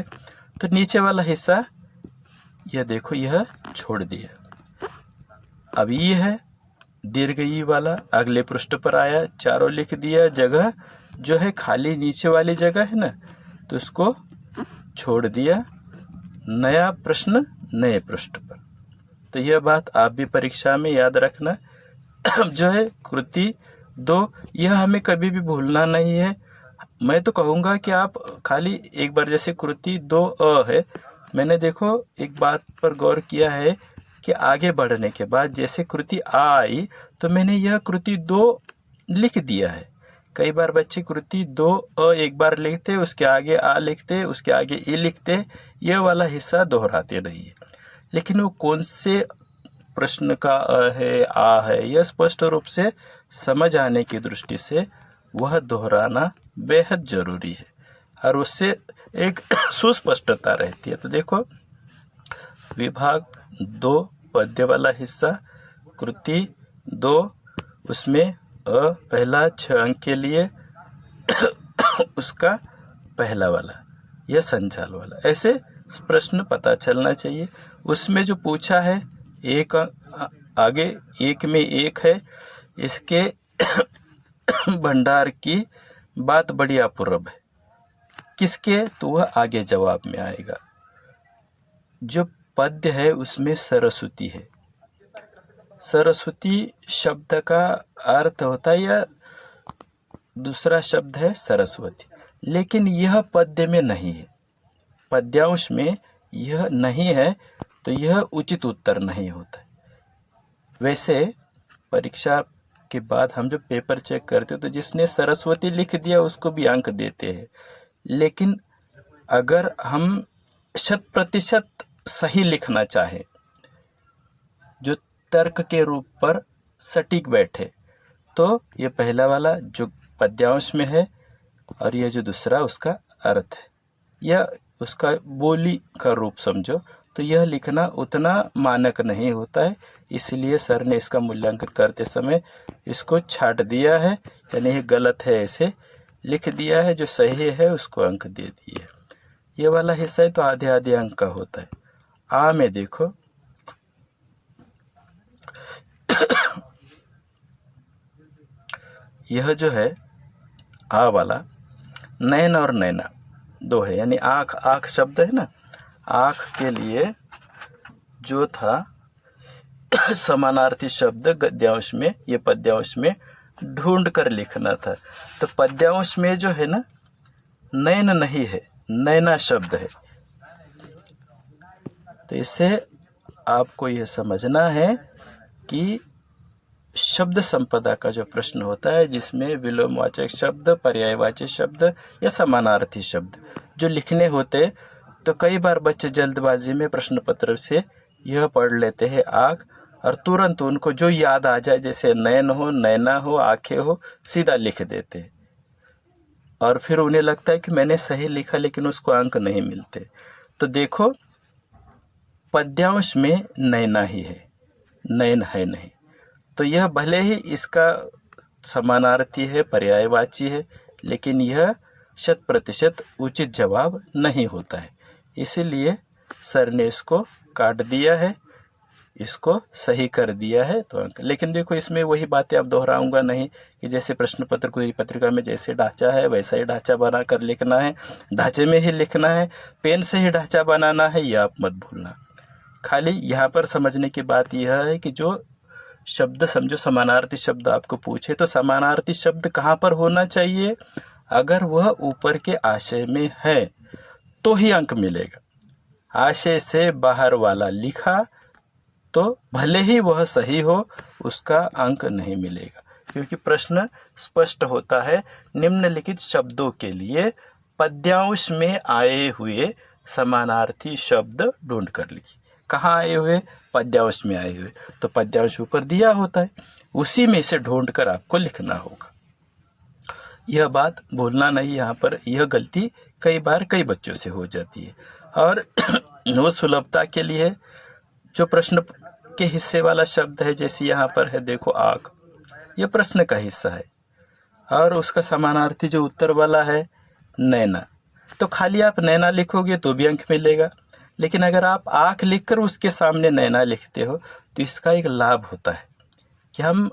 तो नीचे वाला हिस्सा यह देखो यह छोड़ दिया। अब ये है दीर्घ ई वाला, अगले पृष्ठ पर आया, चारों लिख दिया। जगह जो है खाली नीचे वाली जगह है ना, तो उसको छोड़ दिया। नया प्रश्न नए पृष्ठ पर। तो यह बात आप भी परीक्षा में याद रखना। जो है कृति 2, यह हमें कभी भी भूलना नहीं है। मैं तो कहूँगा कि आप खाली एक बार, जैसे कृति 2 अ है, मैंने देखो एक बात पर गौर किया है कि आगे बढ़ने के बाद जैसे कृति आ आई तो मैंने यह कृति 2 लिख दिया है। कई बार बच्चे कृति 2 अ एक बार लिखते, उसके आगे आ लिखते, उसके आगे ई लिखते, यह वाला हिस्सा दोहराते नहीं है। लेकिन वो कौन से प्रश्न का अ है, आ है, यह स्पष्ट रूप से समझ आने की दृष्टि से वह दोहराना बेहद जरूरी है और उससे एक सुस्पष्टता रहती है। तो देखो विभाग 2 पद्य वाला हिस्सा, कृति 2, उसमें अ पहला 6 अंक के लिए उसका पहला वाला, यह संचाल वाला, ऐसे प्रश्न पता चलना चाहिए। उसमें जो पूछा है एक आगे 1 में 1 है, इसके भंडार की बात बड़ी अपूर्व है। किसके, तो वह आगे जवाब में आएगा। जो पद्य है उसमें सरस्वती है। सरस्वती शब्द का अर्थ होता है, या दूसरा शब्द है सरस्वती। लेकिन यह पद्य में नहीं है, पद्यांश में यह नहीं है, तो यह उचित उत्तर नहीं होता। वैसे परीक्षा के बाद हम जब पेपर चेक करते हो तो जिसने सरस्वती लिख दिया उसको भी अंक देते हैं, लेकिन अगर हम 100% सही लिखना चाहे, जो तर्क के रूप पर सटीक बैठे, तो ये पहला वाला जो पद्यांश में है और ये जो दूसरा उसका अर्थ है, यह उसका बोली का रूप समझो, तो यह लिखना उतना मानक नहीं होता है। इसलिए सर ने इसका मूल्यांकन करते समय इसको छाट दिया है, यानी ये गलत है ऐसे लिख दिया है, जो सही है उसको अंक दे दिए। ये वाला हिस्सा है तो आधे आधे अंक का होता है। आ में देखो, यह जो है आ वाला, नैन और नैना दो है, यानी आँख, आँख शब्द है ना, आँख के लिए जो था समानार्थी शब्द गद्यांश में, ये पद्यांश में ढूंढ कर लिखना था। तो पद्यांश में जो है ना, नैन नहीं है, नैना शब्द है। तो इसे आपको यह समझना है कि शब्द संपदा का जो प्रश्न होता है, जिसमें विलोमवाचक शब्द, पर्यायवाची शब्द या समानार्थी शब्द जो लिखने होते, तो कई बार बच्चे जल्दबाजी में प्रश्न पत्र से यह पढ़ लेते हैं आँख, और तुरंत उनको जो याद आ जाए, जैसे नैन हो, नैना हो, आँखें हो, सीधा लिख देते हैं, और फिर उन्हें लगता है कि मैंने सही लिखा, लेकिन उसको अंक नहीं मिलते। तो देखो, पद्यांश में नैना ही है, नैन है नहीं, तो यह भले ही इसका समानार्थी है, पर्यायवाची है, लेकिन यह 100% उचित जवाब नहीं होता है। इसीलिए सर ने इसको काट दिया है, इसको सही कर दिया है, तो अंक। लेकिन देखो, इसमें वही बातें अब दोहराऊंगा नहीं कि जैसे प्रश्न पत्र को पत्रिका में जैसे ढांचा है वैसा ही ढांचा बना कर लिखना है, ढांचे में ही लिखना है, पेन से ही ढांचा बनाना है, यह आप मत भूलना। खाली यहाँ पर समझने की बात यह है कि जो शब्द समझो, समानार्थी शब्द आपको पूछे, तो समानार्थी शब्द कहाँ पर होना चाहिए? अगर वह ऊपर के आशय में है तो ही अंक मिलेगा। आशय से बाहर वाला लिखा तो भले ही वह सही हो, उसका अंक नहीं मिलेगा, क्योंकि प्रश्न स्पष्ट होता है, निम्नलिखित शब्दों के लिए पद्यांश में आए हुए समानार्थी शब्द ढूंढ कर लिखिए। कहाँ आए हुए? पद्यांश में आए हुए, तो पद्यांश ऊपर दिया होता है, उसी में से ढूंढ कर आपको लिखना होगा। यह बात भूलना नहीं, यहाँ पर यह गलती कई बार कई बच्चों से हो जाती है। और वो सुलभता के लिए जो प्रश्न के हिस्से वाला शब्द है, जैसे यहाँ पर है देखो आँख, यह प्रश्न का हिस्सा है, और उसका समानार्थी जो उत्तर वाला है नैना, तो खाली आप नैना लिखोगे तो भी अंक मिलेगा। लेकिन अगर आप आँख लिखकर उसके सामने नैना लिखते हो, तो इसका एक लाभ होता है कि हम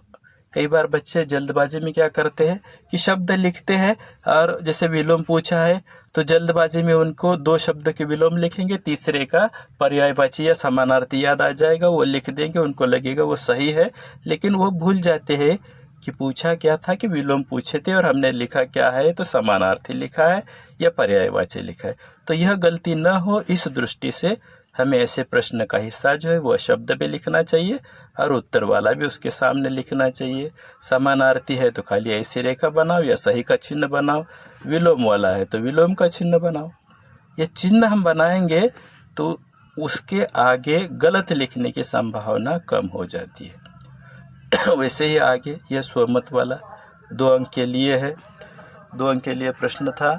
कई बार बच्चे जल्दबाजी में क्या करते हैं कि शब्द लिखते हैं, और जैसे विलोम पूछा है तो जल्दबाजी में उनको 2 शब्द के विलोम लिखेंगे, तीसरे का पर्यायवाची या समानार्थी याद आ जाएगा, वो लिख देंगे, उनको लगेगा वो सही है, लेकिन वो भूल जाते हैं कि पूछा क्या था, कि विलोम पूछे थे और हमने लिखा क्या है, तो समानार्थी लिखा है या पर्यायवाची लिखा है। तो यह गलती न हो, इस दृष्टि से हमें ऐसे प्रश्न का हिस्सा जो है वह शब्द भी लिखना चाहिए और उत्तर वाला भी उसके सामने लिखना चाहिए। समानार्थी है तो खाली ऐसी रेखा बनाओ या सही का चिन्ह बनाओ, विलोम वाला है तो विलोम का चिन्ह बनाओ। ये चिन्ह हम बनाएंगे तो उसके आगे गलत लिखने की संभावना कम हो जाती है। वैसे ही आगे यह स्वमत वाला 2 अंक के लिए है। 2 अंक के लिए प्रश्न था,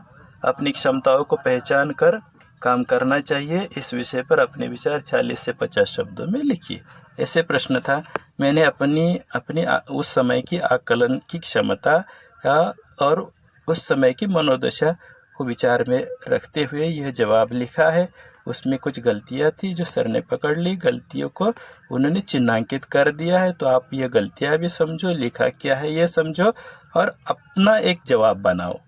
अपनी क्षमताओं को पहचान कर काम करना चाहिए, इस विषय पर अपने विचार 40 से 50 शब्दों में लिखिए। ऐसे प्रश्न था। मैंने अपनी उस समय की आकलन की क्षमता और उस समय की मनोदशा को विचार में रखते हुए यह जवाब लिखा है। उसमें कुछ गलतियां थी जो सर ने पकड़ ली, गलतियों को उन्होंने चिन्हांकित कर दिया है, तो आप ये गलतियां भी समझो, लिखा क्या है ये समझो और अपना एक जवाब बनाओ।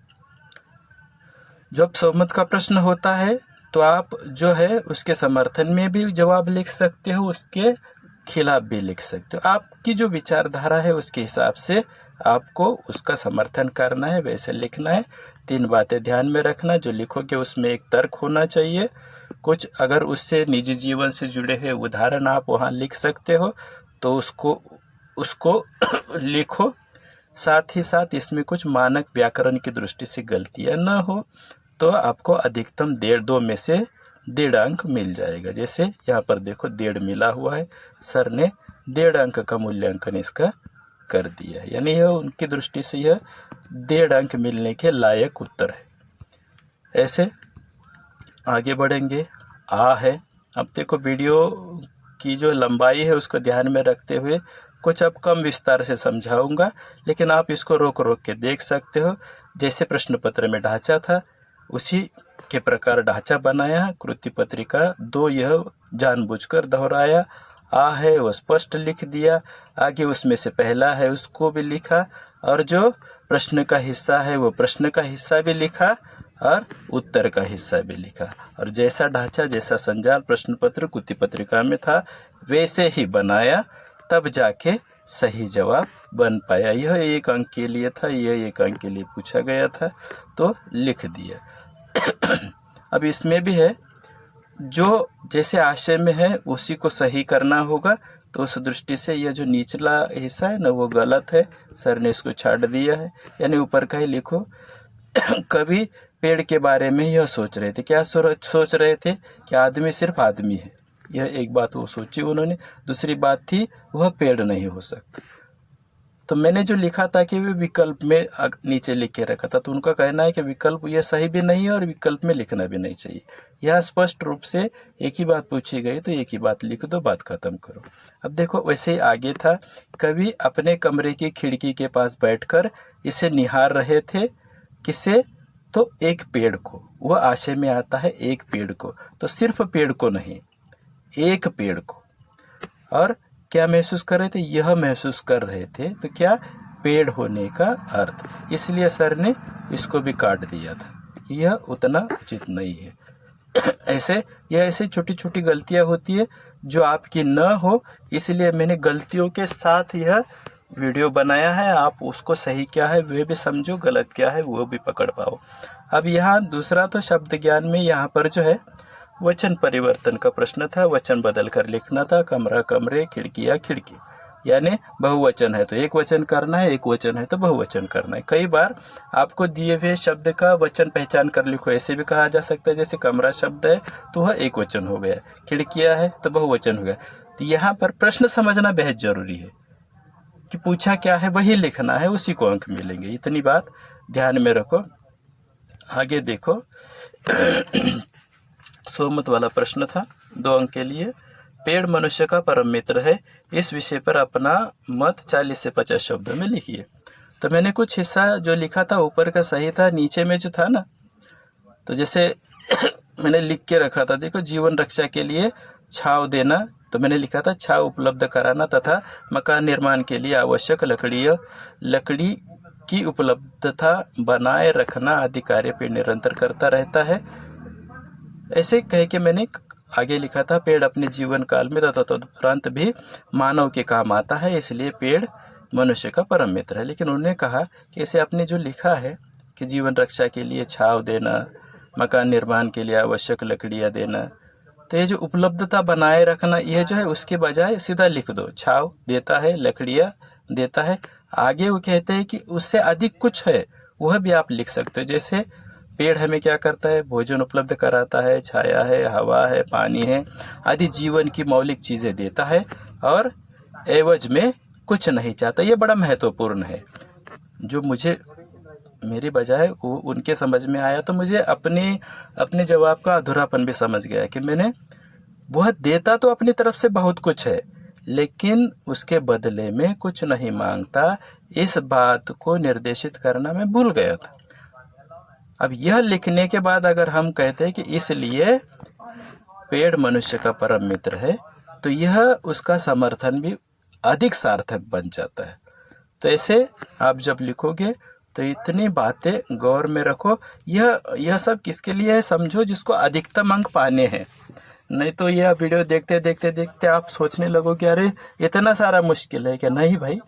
जब सहमत का प्रश्न होता है तो आप जो है उसके समर्थन में भी जवाब लिख सकते हो, उसके खिलाफ भी लिख सकते हो। आपकी जो विचारधारा है उसके हिसाब से आपको उसका समर्थन करना है, वैसे लिखना है। 3 बातें ध्यान में रखना। जो लिखोगे उसमें एक तर्क होना चाहिए, कुछ अगर उससे निजी जीवन से जुड़े हुए उदाहरण आप वहाँ लिख सकते हो तो उसको लिखो। साथ ही साथ इसमें कुछ मानक व्याकरण की दृष्टि से गलतियाँ न हो तो आपको अधिकतम 2 में से 1.5 अंक मिल जाएगा। जैसे यहाँ पर देखो 1.5 मिला हुआ है, सर ने 1.5 अंक का मूल्यांकन इसका कर दिया है, यानी यह उनकी दृष्टि से यह 1.5 अंक मिलने के लायक उत्तर है। ऐसे आगे बढ़ेंगे। आ है, अब देखो वीडियो की जो लंबाई है उसको ध्यान में रखते हुए कुछ अब कम विस्तार से समझाऊंगा, लेकिन आप इसको रोक रोक के देख सकते हो। जैसे प्रश्न पत्र में ढांचा था उसी के प्रकार ढांचा बनाया। कृति पत्रिका 2 यह जानबूझकर दोहराया। आ है वो स्पष्ट लिख दिया, आगे उसमें से पहला है उसको भी लिखा, और जो प्रश्न का हिस्सा है वो प्रश्न का हिस्सा भी लिखा और उत्तर का हिस्सा भी लिखा। और जैसा ढांचा जैसा संजाल प्रश्न पत्र कृति पत्रिका में था वैसे ही बनाया, तब जाके सही जवाब बन पाया। यह 1 अंक के लिए था, यह 1 अंक के लिए पूछा गया था तो लिख दिया। अब इसमें भी है, जो जैसे आशय में है उसी को सही करना होगा, तो उस दृष्टि से यह जो निचला हिस्सा है ना वो गलत है, सर ने इसको छाट दिया है, यानी ऊपर का ही लिखो। कभी पेड़ के बारे में यह सोच रहे थे, क्या सोच रहे थे कि आदमी सिर्फ आदमी है, यह एक बात वो सोची उन्होंने। दूसरी बात थी वह पेड़ नहीं हो सकता। तो मैंने जो लिखा था कि वे विकल्प में नीचे लिख के रखा था, तो उनका कहना है कि विकल्प यह सही भी नहीं है और विकल्प में लिखना भी नहीं चाहिए। यह स्पष्ट रूप से एक ही बात पूछी गई तो एक ही बात लिख दो, बात खत्म करो। अब देखो वैसे ही आगे था, कभी अपने कमरे की खिड़की के पास बैठकर इसे निहार रहे थे। किसे? तो एक पेड़ को। वह आशय में आता है एक पेड़ को, तो सिर्फ पेड़ को नहीं, एक पेड़ को। और क्या महसूस कर रहे थे? यह महसूस कर रहे थे, तो क्या? पेड़ होने का अर्थ। इसलिए सर ने इसको भी काट दिया था, यह उतना उचित नहीं है। ऐसे छोटी छोटी गलतियां होती है जो आपकी न हो, इसलिए मैंने गलतियों के साथ यह वीडियो बनाया है। आप उसको सही क्या है वह भी समझो, गलत क्या है वो भी पकड़ पाओ। अब यहाँ दूसरा तो शब्द ज्ञान में यहाँ पर जो है वचन परिवर्तन का प्रश्न था, वचन बदल कर लिखना था। कमरा कमरे, खिड़कियाँ खिड़की, यानी बहुवचन है तो एक वचन करना है, एक वचन है तो बहुवचन करना है। कई बार आपको दिए हुए शब्द का वचन पहचान कर लिखो, ऐसे भी कहा जा सकता है। जैसे कमरा शब्द है तो वह एक वचन हो गया, खिड़कियाँ है तो बहुवचन हो गया। तो यहाँ पर प्रश्न समझना बेहद जरूरी है कि पूछा क्या है वही लिखना है, उसी को अंक मिलेंगे। इतनी बात ध्यान में रखो। आगे देखो सोमत वाला प्रश्न था 2 अंक के लिए। पेड़ मनुष्य का परम मित्र है, इस विषय पर अपना मत 40 से 50 शब्दों में लिखिए। तो मैंने कुछ हिस्सा जो लिखा था ऊपर का सही था, नीचे में जो था ना, तो जैसे मैंने लिख के रखा था, देखो जीवन रक्षा के लिए छांव देना, तो मैंने लिखा था छांव उपलब्ध कराना तथा मकान निर्माण के लिए आवश्यक लकड़ी की उपलब्धता बनाए रखना आदि कार्य पेड़ निरंतर करता रहता है। ऐसे कह के मैंने आगे लिखा था, पेड़ अपने जीवन काल में तथा तदुपरांत भी मानव के काम आता है, इसलिए पेड़ मनुष्य का परम मित्र है। लेकिन उन्होंने कहा कि ऐसे आपने जो लिखा है कि जीवन रक्षा के लिए छांव देना, मकान निर्माण के लिए आवश्यक लकड़ियाँ देना, तो ये जो उपलब्धता बनाए रखना, यह जो है उसके बजाय सीधा लिख दो छांव देता है, लकड़ियाँ देता है। आगे वो कहते हैं कि उससे अधिक कुछ है, वह भी आप लिख सकते हो। जैसे पेड़ हमें क्या करता है? भोजन उपलब्ध कराता है, छाया है, हवा है, पानी है आदि जीवन की मौलिक चीज़ें देता है और एवज में कुछ नहीं चाहता। ये बड़ा महत्वपूर्ण है, जो मुझे मेरी बजाय वो उनके समझ में आया, तो मुझे अपने जवाब का अधूरापन भी समझ गया कि मैंने वह देता तो अपनी तरफ से बहुत कुछ है, लेकिन उसके बदले में कुछ नहीं मांगता। इस बात को निर्देशित करना मैं भूल गया था। अब यह लिखने के बाद अगर हम कहते हैं कि इसलिए पेड़ मनुष्य का परम मित्र है, तो यह उसका समर्थन भी अधिक सार्थक बन जाता है। तो ऐसे आप जब लिखोगे तो इतनी बातें गौर में रखो। यह सब किसके लिए है? समझो जिसको अधिकतम अंक पाने हैं। नहीं तो यह वीडियो देखते आप सोचने लगोगे अरे इतना सारा मुश्किल है क्या? नहीं भाई,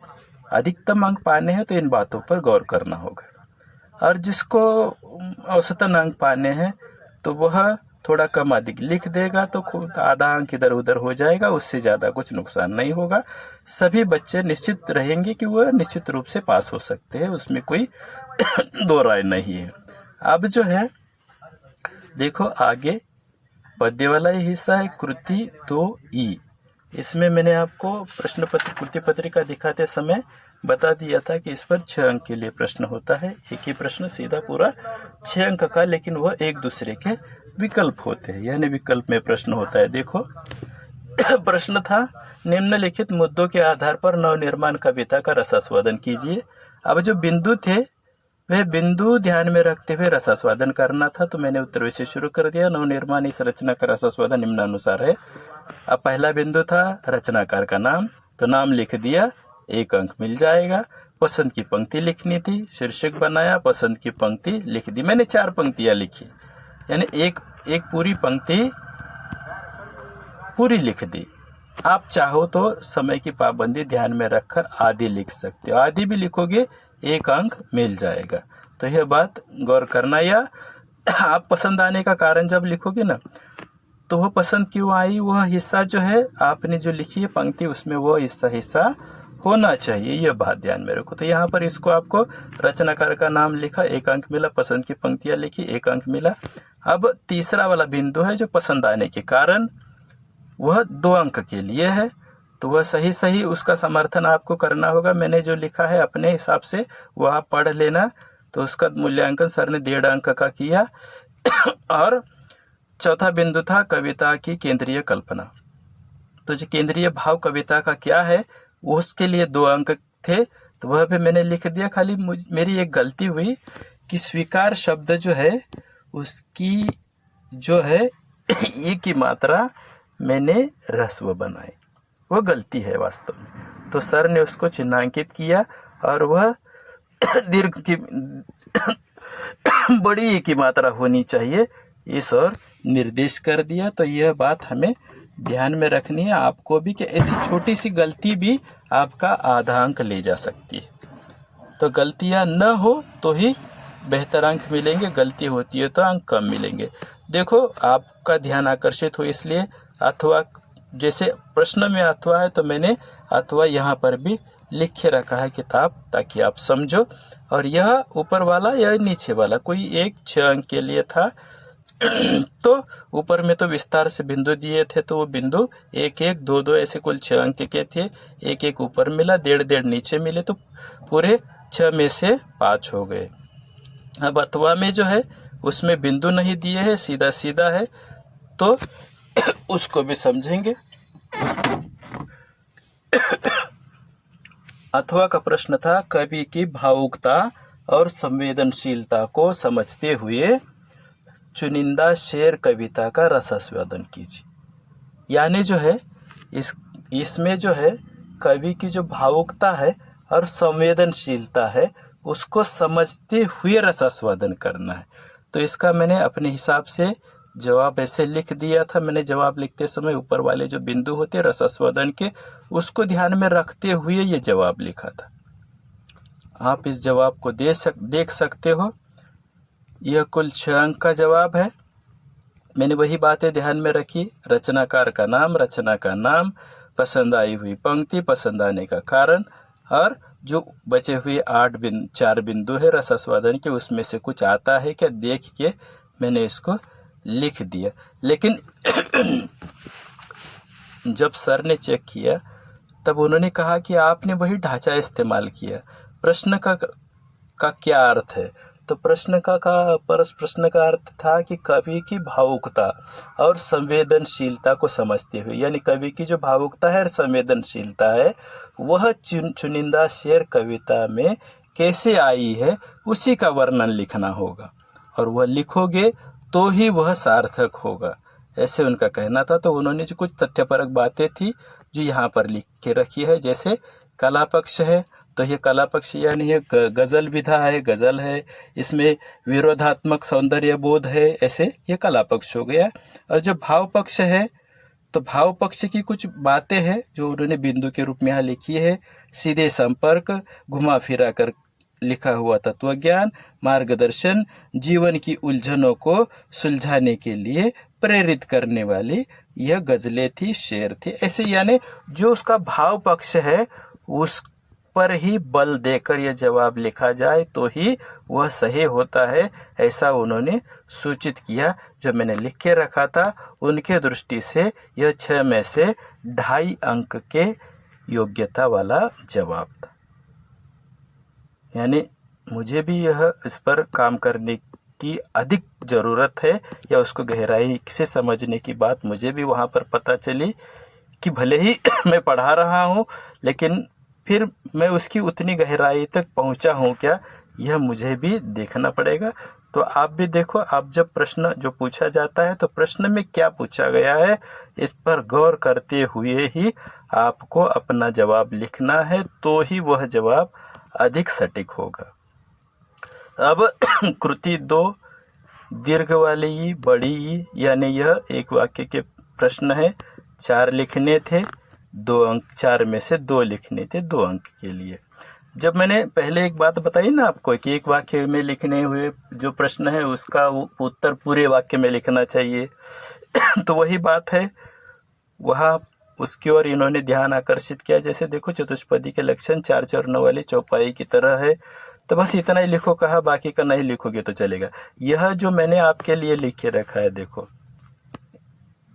अधिकतम अंक पाने हैं तो इन बातों पर गौर करना होगा। और जिसको औसतन अंक पाने हैं तो वह थोड़ा कम अधिक लिख देगा तो खुद आधा अंक इधर उधर हो जाएगा, उससे ज़्यादा कुछ नुकसान नहीं होगा। सभी बच्चे निश्चित रहेंगे कि वह निश्चित रूप से पास हो सकते हैं, उसमें कोई दो राय नहीं है। अब जो है देखो आगे पद्य वाला ही हिस्सा है कृति 2E। इसमें मैंने आपको प्रश्न पत्र कृति पत्रिका दिखाते समय बता दिया था कि इस पर 6 अंक के लिए प्रश्न होता है। एक ही प्रश्न सीधा पूरा 6 अंक का, लेकिन वह एक दूसरे के विकल्प होते हैं, यानी विकल्प में प्रश्न होता है। देखो प्रश्न था निम्नलिखित मुद्दों के आधार पर नवनिर्माण कविता का रसास्वादन कीजिए। अब जो बिंदु थे वह बिंदु ध्यान में रखते हुए रसास्वादन करना था, तो मैंने उत्तर से शुरू कर दिया। नवनिर्माण इस रचना का रसास्वादन निम्नानुसार है। अब पहला बिंदु था रचनाकार का नाम, तो नाम लिख दिया, 1 अंक मिल जाएगा। पसंद की पंक्ति लिखनी थी, शीर्षक बनाया, पसंद की पंक्ति लिख दी। मैंने 4 पंक्तियां लिखी, यानी एक पूरी पंक्ति पूरी लिख दी। आप चाहो तो समय की पाबंदी ध्यान में रखकर आधी लिख सकते हो, आधी भी लिखोगे 1 अंक मिल जाएगा। तो यह बात गौर करना। या आप पसंद आने का कारण जब लिखोगे ना, तो वह पसंद क्यों आई, वह हिस्सा जो है आपने जो लिखी है पंक्ति, उसमें वो हिस्सा होना चाहिए, यह बात ध्यान में रखो। तो यहाँ पर इसको आपको रचनाकार का नाम लिखा, 1 अंक मिला। पसंद की पंक्तियाँ लिखी, 1 अंक मिला। अब तीसरा वाला बिंदु है जो पसंद आने के कारण, वह 2 अंक के लिए है, तो वह सही उसका समर्थन आपको करना होगा। मैंने जो लिखा है अपने हिसाब से वह आप पढ़ लेना। तो उसका मूल्यांकन सर ने 1.5 अंक का किया। और चौथा बिंदु था कविता की केंद्रीय कल्पना। तो जो केंद्रीय भाव कविता का क्या है, उसके लिए 2 अंक थे, तो वह भी मैंने लिख दिया। खाली मेरी एक गलती हुई कि स्वीकार शब्द जो है उसकी जो है ई की मात्रा मैंने ह्रस्व बनाई, वह गलती है वास्तव में। तो सर ने उसको चिन्हांकित किया और वह दीर्घ की बड़ी ई की मात्रा होनी चाहिए, इस और निर्देश कर दिया। तो यह बात हमें ध्यान में रखनी है आपको भी, कि ऐसी छोटी सी गलती भी आपका आधा अंक ले जा सकती है। तो गलतियां न हो तो ही बेहतर अंक मिलेंगे, गलती होती है तो अंक कम मिलेंगे। देखो आपका ध्यान आकर्षित हो इसलिए अथवा, जैसे प्रश्न में अथवा है तो मैंने अथवा यहाँ पर भी लिख के रखा है किताब, ताकि आप समझो। और यह ऊपर वाला या नीचे वाला कोई एक 6 अंक के लिए था। तो ऊपर में तो विस्तार से बिंदु दिए थे, तो वो बिंदु 1 1 2 2 ऐसे कुल 6 अंक के थे। 1 1 ऊपर मिला, 1.5 नीचे मिले, तो पूरे 6 में से 5 हो गए। अब अथवा में जो है उसमें बिंदु नहीं दिए है, सीधा सीधा है, तो उसको भी समझेंगे। अथवा का प्रश्न था कवि की भावुकता और संवेदनशीलता को समझते हुए चुनिंदा शेर कविता का रसास्वादन कीजिए। यानी जो है इसमें जो है कवि की जो भावुकता है और संवेदनशीलता है उसको समझते हुए रसास्वादन करना है। तो इसका मैंने अपने हिसाब से जवाब ऐसे लिख दिया था। मैंने जवाब लिखते समय ऊपर वाले जो बिंदु होते रसास्वादन के, उसको ध्यान में रखते हुए ये जवाब लिखा था। आप इस जवाब को देख सकते हो। यह कुल 6 अंक का जवाब है। मैंने वही बातें ध्यान में रखी, रचनाकार का नाम, रचना का नाम, पसंद आई हुई पंक्ति, पसंद आने का कारण, और जो बचे हुए 4 बिंदु है रसास्वादन के, उसमें से कुछ आता है क्या देख के मैंने इसको लिख दिया। लेकिन जब सर ने चेक किया तब उन्होंने कहा कि आपने वही ढांचा इस्तेमाल किया, प्रश्न का क्या अर्थ है। तो प्रश्न का अर्थ था कि कवि की भावुकता और संवेदनशीलता को समझते हुए, यानी कवि की जो भावुकता है और संवेदनशीलता है वह चुनिंदा शेर कविता में कैसे आई है उसी का वर्णन लिखना होगा, और वह लिखोगे तो ही वह सार्थक होगा, ऐसे उनका कहना था। तो उन्होंने जो कुछ तथ्यपरक बातें थी जो यहाँ पर लिख के रखी है, जैसे कला पक्ष है तो ये कला पक्ष यानी ये गज़ल विधा है, गज़ल है, इसमें विरोधात्मक सौंदर्य बोध है, ऐसे ये कला पक्ष हो गया। और जो भाव पक्ष है तो भाव पक्ष की कुछ बातें हैं जो उन्होंने बिंदु के रूप में यहाँ लिखी है, सीधे संपर्क, घुमा फिरा कर लिखा हुआ तत्वज्ञान, मार्गदर्शन, जीवन की उलझनों को सुलझाने के लिए प्रेरित करने वाली यह गजलें थी, शेर थे। ऐसे यानी जो उसका भाव पक्ष है उस पर ही बल देकर यह जवाब लिखा जाए तो ही वह सही होता है, ऐसा उन्होंने सूचित किया। जो मैंने लिख के रखा था उनके दृष्टि से यह 6 में से 2.5 अंक के योग्यता वाला जवाब था। यानी मुझे भी यह इस पर काम करने की अधिक ज़रूरत है, या उसको गहराई से समझने की बात मुझे भी वहाँ पर पता चली कि भले ही मैं पढ़ा रहा हूँ लेकिन फिर मैं उसकी उतनी गहराई तक पहुँचा हूँ क्या, यह मुझे भी देखना पड़ेगा। तो आप भी देखो, आप जब प्रश्न जो पूछा जाता है तो प्रश्न में क्या पूछा गया है इस पर गौर करते हुए ही आपको अपना जवाब लिखना है, तो ही वह जवाब अधिक सटीक होगा। अब कृति 2 दीर्घ वाली ई, बड़ी ई, यानी यह एक वाक्य के प्रश्न है। 4 लिखने थे, 2 अंक, 4 में से 2 लिखने थे 2 अंक के लिए। जब मैंने पहले एक बात बताई ना आपको कि एक वाक्य में लिखने हुए जो प्रश्न है उसका उत्तर पूरे वाक्य में लिखना चाहिए तो वही बात है, वहाँ उसकी ओर इन्होंने ध्यान आकर्षित किया। जैसे देखो, चतुष्पदी के लक्षण 4 चरणों वाली चौपाई की तरह है, तो बस इतना ही लिखो कहा, बाकी का नहीं लिखोगे तो चलेगा। यह जो मैंने आपके लिए लिख के रखा है, देखो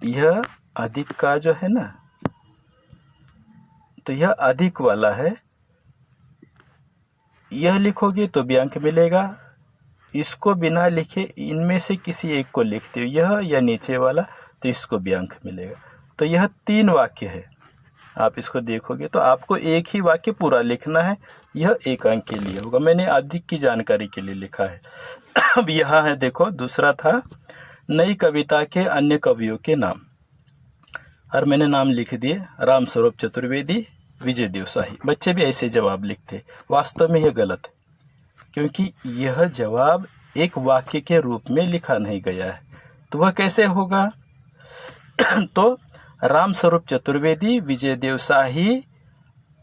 यह अधिक का जो है ना, तो यह अधिक वाला है, यह लिखोगे तो भी अंक मिलेगा। इसको बिना लिखे इनमें से किसी एक को लिखते हो, यह या नीचे वाला, तो इसको भी अंक मिलेगा। तो यह 3 वाक्य है, आप इसको देखोगे तो आपको एक ही वाक्य पूरा लिखना है, यह 1 अंक के लिए होगा। मैंने अधिक की जानकारी के लिए लिखा है। अब यहाँ है देखो, दूसरा था नई कविता के अन्य कवियों के नाम, और मैंने नाम लिख दिए, राम स्वरूप चतुर्वेदी, विजय देव शाही। बच्चे भी ऐसे जवाब लिखते, वास्तव में यह गलत है, क्योंकि यह जवाब एक वाक्य के रूप में लिखा नहीं गया है। तो वह कैसे होगा तो राम स्वरूप चतुर्वेदी, विजय देव शाही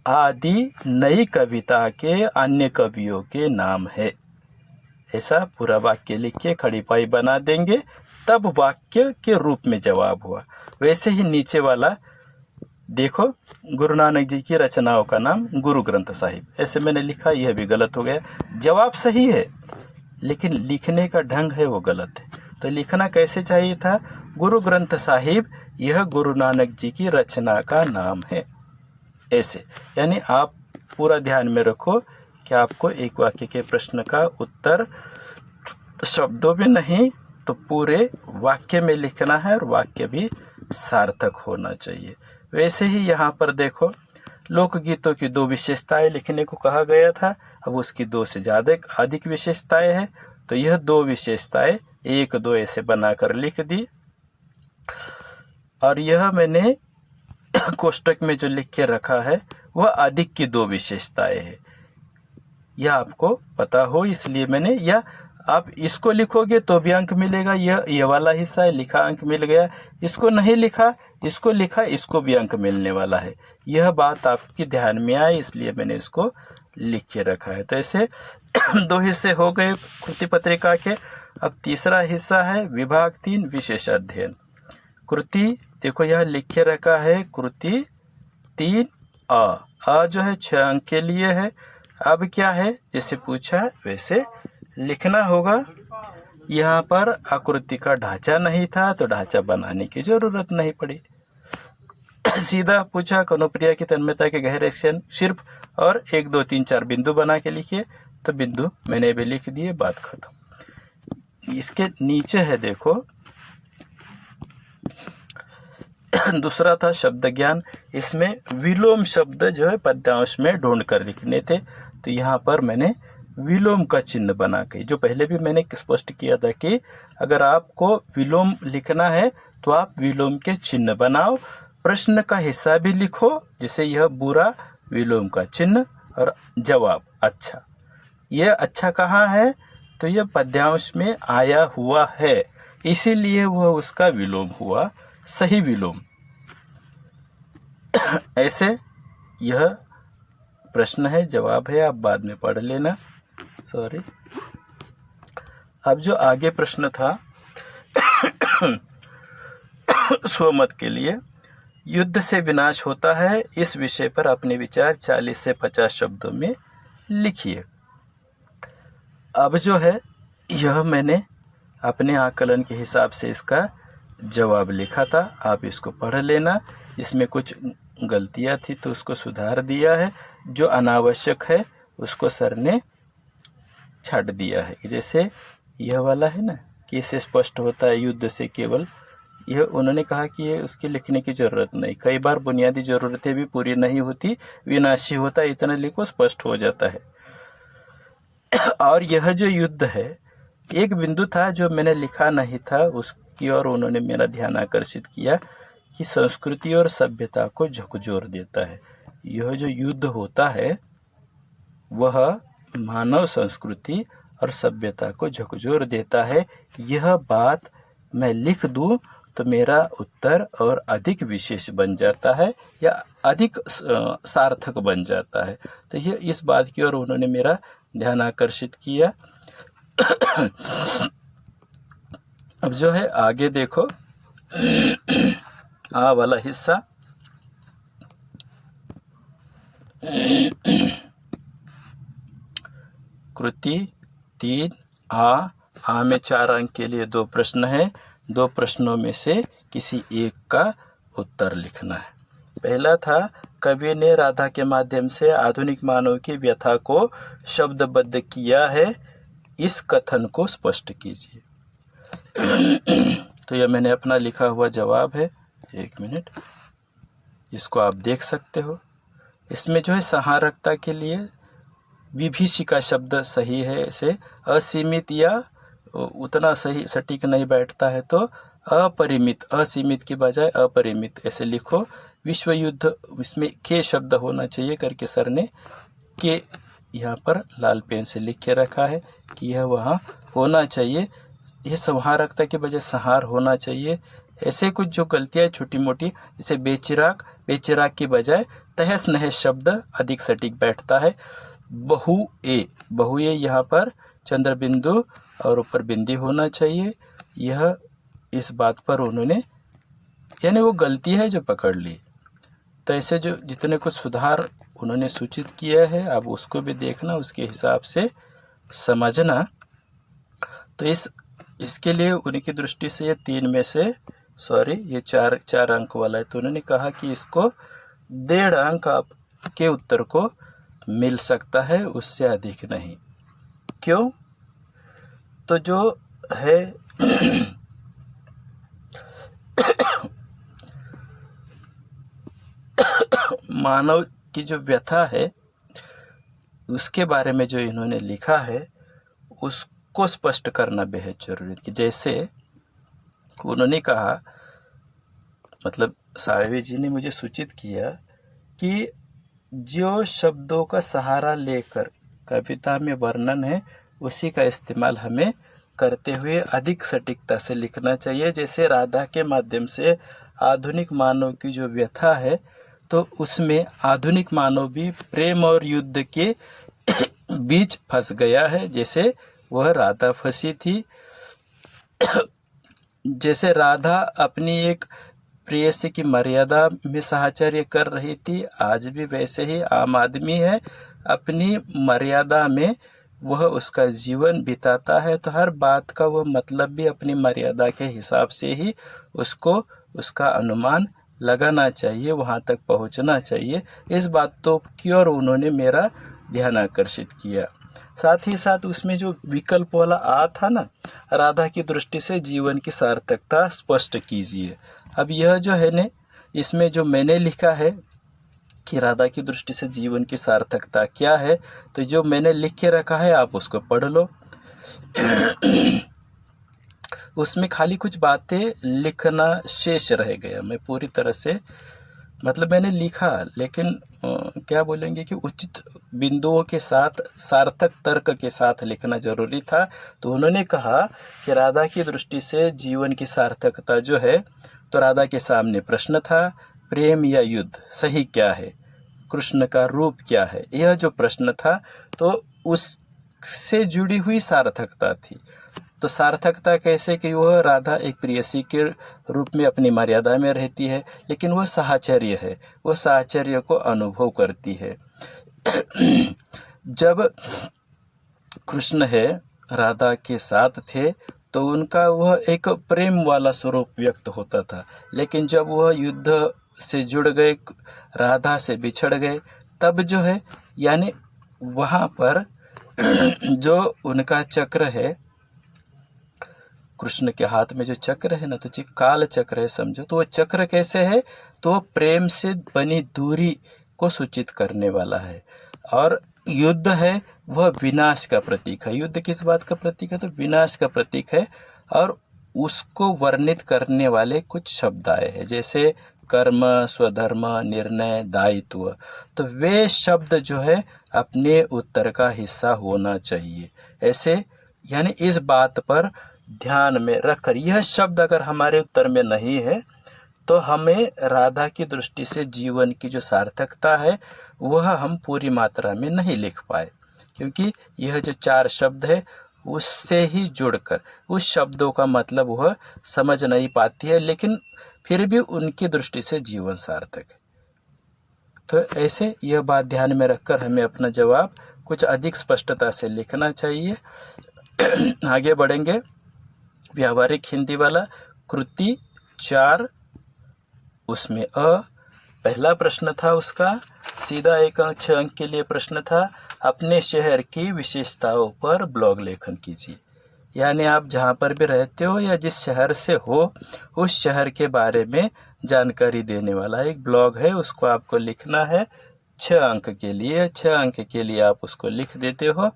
आदि नई कविता के अन्य कवियों के नाम है। ऐसा पूरा वाक्य लिख के खड़ी पाई बना देंगे, तब वाक्य के रूप में जवाब हुआ। वैसे ही नीचे वाला देखो, गुरु नानक जी की रचनाओं का नाम गुरु ग्रंथ साहिब, ऐसे मैंने लिखा, यह भी गलत हो गया। जवाब सही है लेकिन लिखने का ढंग है वो गलत है। तो लिखना कैसे चाहिए था, गुरु ग्रंथ साहिब यह गुरु नानक जी की रचना का नाम है, ऐसे। यानी आप पूरा ध्यान में रखो कि आपको एक वाक्य के प्रश्न का उत्तर शब्दों में नहीं तो पूरे वाक्य में लिखना है, और वाक्य भी सार्थक होना चाहिए। वैसे ही यहाँ पर देखो, लोकगीतों की 2 विशेषताएं लिखने को कहा गया था, अब उसकी 2 से ज़्यादा अधिक विशेषताएं हैं, तो यह 2 विशेषताएं 1-2 ऐसे बनाकर लिख दी। और यह मैंने कोष्टक में जो लिख के रखा है वह अधिक की 2 विशेषताएं है, यह आपको पता हो इसलिए मैंने, या आप इसको लिखोगे तो भी अंक मिलेगा, यह वाला हिस्सा है लिखा, अंक मिल गया। इसको नहीं लिखा, इसको लिखा, इसको भी अंक मिलने वाला है। यह बात आपके ध्यान में आए इसलिए मैंने इसको लिख के रखा है। तो ऐसे 2 हिस्से हो गए कृति पत्रिका के। अब तीसरा हिस्सा है विभाग 3 विशेष अध्ययन। कृति देखो यहाँ लिख के रखा है, कृति 3 अ जो है 6 अंक के लिए है। अब क्या है, जैसे पूछा है वैसे लिखना होगा। यहाँ पर आकृति का ढांचा नहीं था तो ढांचा बनाने की जरूरत नहीं पड़ी। सीधा पूछा कनुप्रिया की तन्मयता के गहरे क्षण सिर्फ, और 1 2 3 4 बिंदु बना के लिखिए, तो बिंदु मैंने भी लिख दिए, बात खत्म। इसके नीचे है देखो दूसरा था शब्द ज्ञान, इसमें विलोम शब्द जो है पद्यांश में ढूंढ कर लिखने थे, तो यहाँ पर मैंने विलोम का चिन्ह बना के, जो पहले भी मैंने स्पष्ट किया था कि अगर आपको विलोम लिखना है तो आप विलोम के चिन्ह बनाओ, प्रश्न का हिस्सा भी लिखो, जैसे यह बुरा विलोम का चिन्ह और जवाब अच्छा। यह अच्छा कहाँ है, तो यह पद्यांश में आया हुआ है, इसीलिए वह उसका विलोम हुआ, सही विलोम। ऐसे यह प्रश्न है, जवाब है, आप बाद में पढ़ लेना। सॉरी। अब जो आगे प्रश्न था स्वमत के लिए, युद्ध से विनाश होता है, इस विषय पर अपने विचार 40 से 50 शब्दों में लिखिए। अब जो है यह मैंने अपने आकलन के हिसाब से इसका जवाब लिखा था, आप इसको पढ़ लेना। इसमें कुछ गलतियां थी तो उसको सुधार दिया है, जो अनावश्यक है उसको सर ने छाट दिया है। जैसे यह वाला है ना कि इससे स्पष्ट होता है युद्ध से केवल, यह उन्होंने कहा कि ये उसकी लिखने की ज़रूरत नहीं, कई बार बुनियादी ज़रूरतें भी पूरी नहीं होती, विनाशी होता, इतना लिखो स्पष्ट हो जाता है। और यह जो युद्ध है, एक बिंदु था जो मैंने लिखा नहीं था, उसकी ओर उन्होंने मेरा ध्यान आकर्षित किया कि संस्कृति और सभ्यता को झकझोर देता है। यह जो युद्ध होता है वह मानव संस्कृति और सभ्यता को झकझोर देता है। यह बात मैं लिख दूं तो मेरा उत्तर और अधिक विशेष बन जाता है या अधिक सार्थक बन जाता है। तो ये इस बात की ओर उन्होंने मेरा ध्यान आकर्षित किया। अब जो है आगे देखो आ वाला हिस्सा, कृति 3 आ में 4 अंक के लिए 2 प्रश्न है। 2 प्रश्नों में से किसी एक का उत्तर लिखना है। पहला था, कवि ने राधा के माध्यम से आधुनिक मानव की व्यथा को शब्दबद्ध किया है, इस कथन को स्पष्ट कीजिए। तो यह मैंने अपना लिखा हुआ जवाब है, 1 मिनट, इसको आप देख सकते हो। इसमें जो है सहारकता के लिए विभीषिका शब्द सही है, ऐसे असीमित या उतना सही सटीक नहीं बैठता है तो अपरिमित, असीमित की बजाय अपरिमित ऐसे लिखो। विश्व युद्ध, इसमें के शब्द होना चाहिए करके सर ने के यहाँ पर लाल पेन से लिख के रखा है कि यह वहाँ होना चाहिए, यह संहारकता के बजाय संहार होना चाहिए। ऐसे कुछ जो गलतियाँ छोटी मोटी, जैसे बेचिराग, बेचिराग की बजाय तहस नहस शब्द अधिक सटीक बैठता है। बहुए, बहुए यहाँ पर चंद्र बिंदु और ऊपर बिंदी होना चाहिए। यह इस बात पर उन्होंने, यानी वो गलती है जो पकड़ ली। तो ऐसे जो जितने कुछ सुधार उन्होंने सूचित किया है, अब उसको भी देखना, उसके हिसाब से समझना। तो इसके लिए उनकी दृष्टि से ये 3 में से ये 4 अंक वाला है, तो उन्होंने कहा कि इसको 1.5 अंक आपके उत्तर को मिल सकता है, उससे अधिक नहीं। क्यों? तो जो है मानव की जो व्यथा है उसके बारे में जो इन्होंने लिखा है उसको स्पष्ट करना बेहद जरूरी है। जैसे उन्होंने कहा, मतलब साळवे जी ने मुझे सूचित किया कि जो शब्दों का सहारा लेकर कविता में वर्णन है उसी का इस्तेमाल हमें करते हुए अधिक सटीकता से लिखना चाहिए। जैसे राधा के माध्यम से आधुनिक मानव की जो व्यथा है, तो उसमें आधुनिक मानव भी प्रेम और युद्ध के बीच फंस गया है, जैसे वह राधा फंसी थी। जैसे राधा अपनी एक प्रेयसी की मर्यादा में साहचर्य कर रही थी, आज भी वैसे ही आम आदमी है, अपनी मर्यादा में वह उसका जीवन बिताता है। तो हर बात का वह मतलब भी अपनी मर्यादा के हिसाब से ही उसको उसका अनुमान लगाना चाहिए, वहाँ तक पहुँचना चाहिए। इस बातों की ओर उन्होंने मेरा ध्यान आकर्षित किया। साथ ही साथ उसमें जो विकल्प वाला आ था ना, राधा की दृष्टि से जीवन की सार्थकता स्पष्ट कीजिए। अब यह जो है ने, इसमें जो मैंने लिखा है कि राधा की दृष्टि से जीवन की सार्थकता क्या है, तो जो मैंने लिख के रखा है आप उसको पढ़ लो। उसमें खाली कुछ बातें लिखना शेष रह गया, मैं पूरी तरह से, मतलब मैंने लिखा लेकिन क्या बोलेंगे कि उचित बिंदुओं के साथ, सार्थक तर्क के साथ लिखना जरूरी था। तो उन्होंने कहा कि राधा की दृष्टि से जीवन की सार्थकता जो है, तो राधा के सामने प्रश्न था, प्रेम या युद्ध सही क्या है, कृष्ण का रूप क्या है, यह जो प्रश्न था, तो से जुड़ी हुई सार्थकता थी। तो सार्थकता कैसे कि वह राधा एक प्रेयसी के रूप में अपनी मर्यादा में रहती है, लेकिन वह साहचर्य है, वह साहचर्य को अनुभव करती है। जब कृष्ण है राधा के साथ थे तो उनका वह एक प्रेम वाला स्वरूप व्यक्त होता था, लेकिन जब वह युद्ध से जुड़ गए, राधा से बिछड़ गए, तब जो है यानी वहाँ पर जो उनका चक्र है, कृष्ण के हाथ में जो चक्र है ना, तो काल चक्र है समझो। तो वो चक्र कैसे है, तो वो प्रेम से बनी दूरी को सूचित करने वाला है। और युद्ध है वह विनाश का प्रतीक है। युद्ध किस बात का प्रतीक है, तो विनाश का प्रतीक है। और उसको वर्णित करने वाले कुछ शब्द आए हैं, जैसे कर्म, स्वधर्म, निर्णय, दायित्व। तो वे शब्द जो है अपने उत्तर का हिस्सा होना चाहिए। ऐसे यानी इस बात पर ध्यान में रखकर, यह शब्द अगर हमारे उत्तर में नहीं है तो हमें राधा की दृष्टि से जीवन की जो सार्थकता है वह हम पूरी मात्रा में नहीं लिख पाए, क्योंकि यह जो 4 शब्द है उससे ही जुड़कर उस शब्दों का मतलब वह समझ नहीं पाती है, लेकिन फिर भी उनकी दृष्टि से जीवन सार्थक है। तो ऐसे यह बात ध्यान में रखकर हमें अपना जवाब कुछ अधिक स्पष्टता से लिखना चाहिए। आगे बढ़ेंगे। व्यावहारिक हिंदी वाला कृति 4, उसमें पहला प्रश्न था उसका सीधा 1 अंक 6 अंक के लिए प्रश्न था, अपने शहर की विशेषताओं पर ब्लॉग लेखन कीजिए। यानी आप जहाँ पर भी रहते हो या जिस शहर से हो उस शहर के बारे में जानकारी देने वाला एक ब्लॉग है, उसको आपको लिखना है 6 अंक के लिए। 6 अंक के लिए आप उसको लिख देते हो।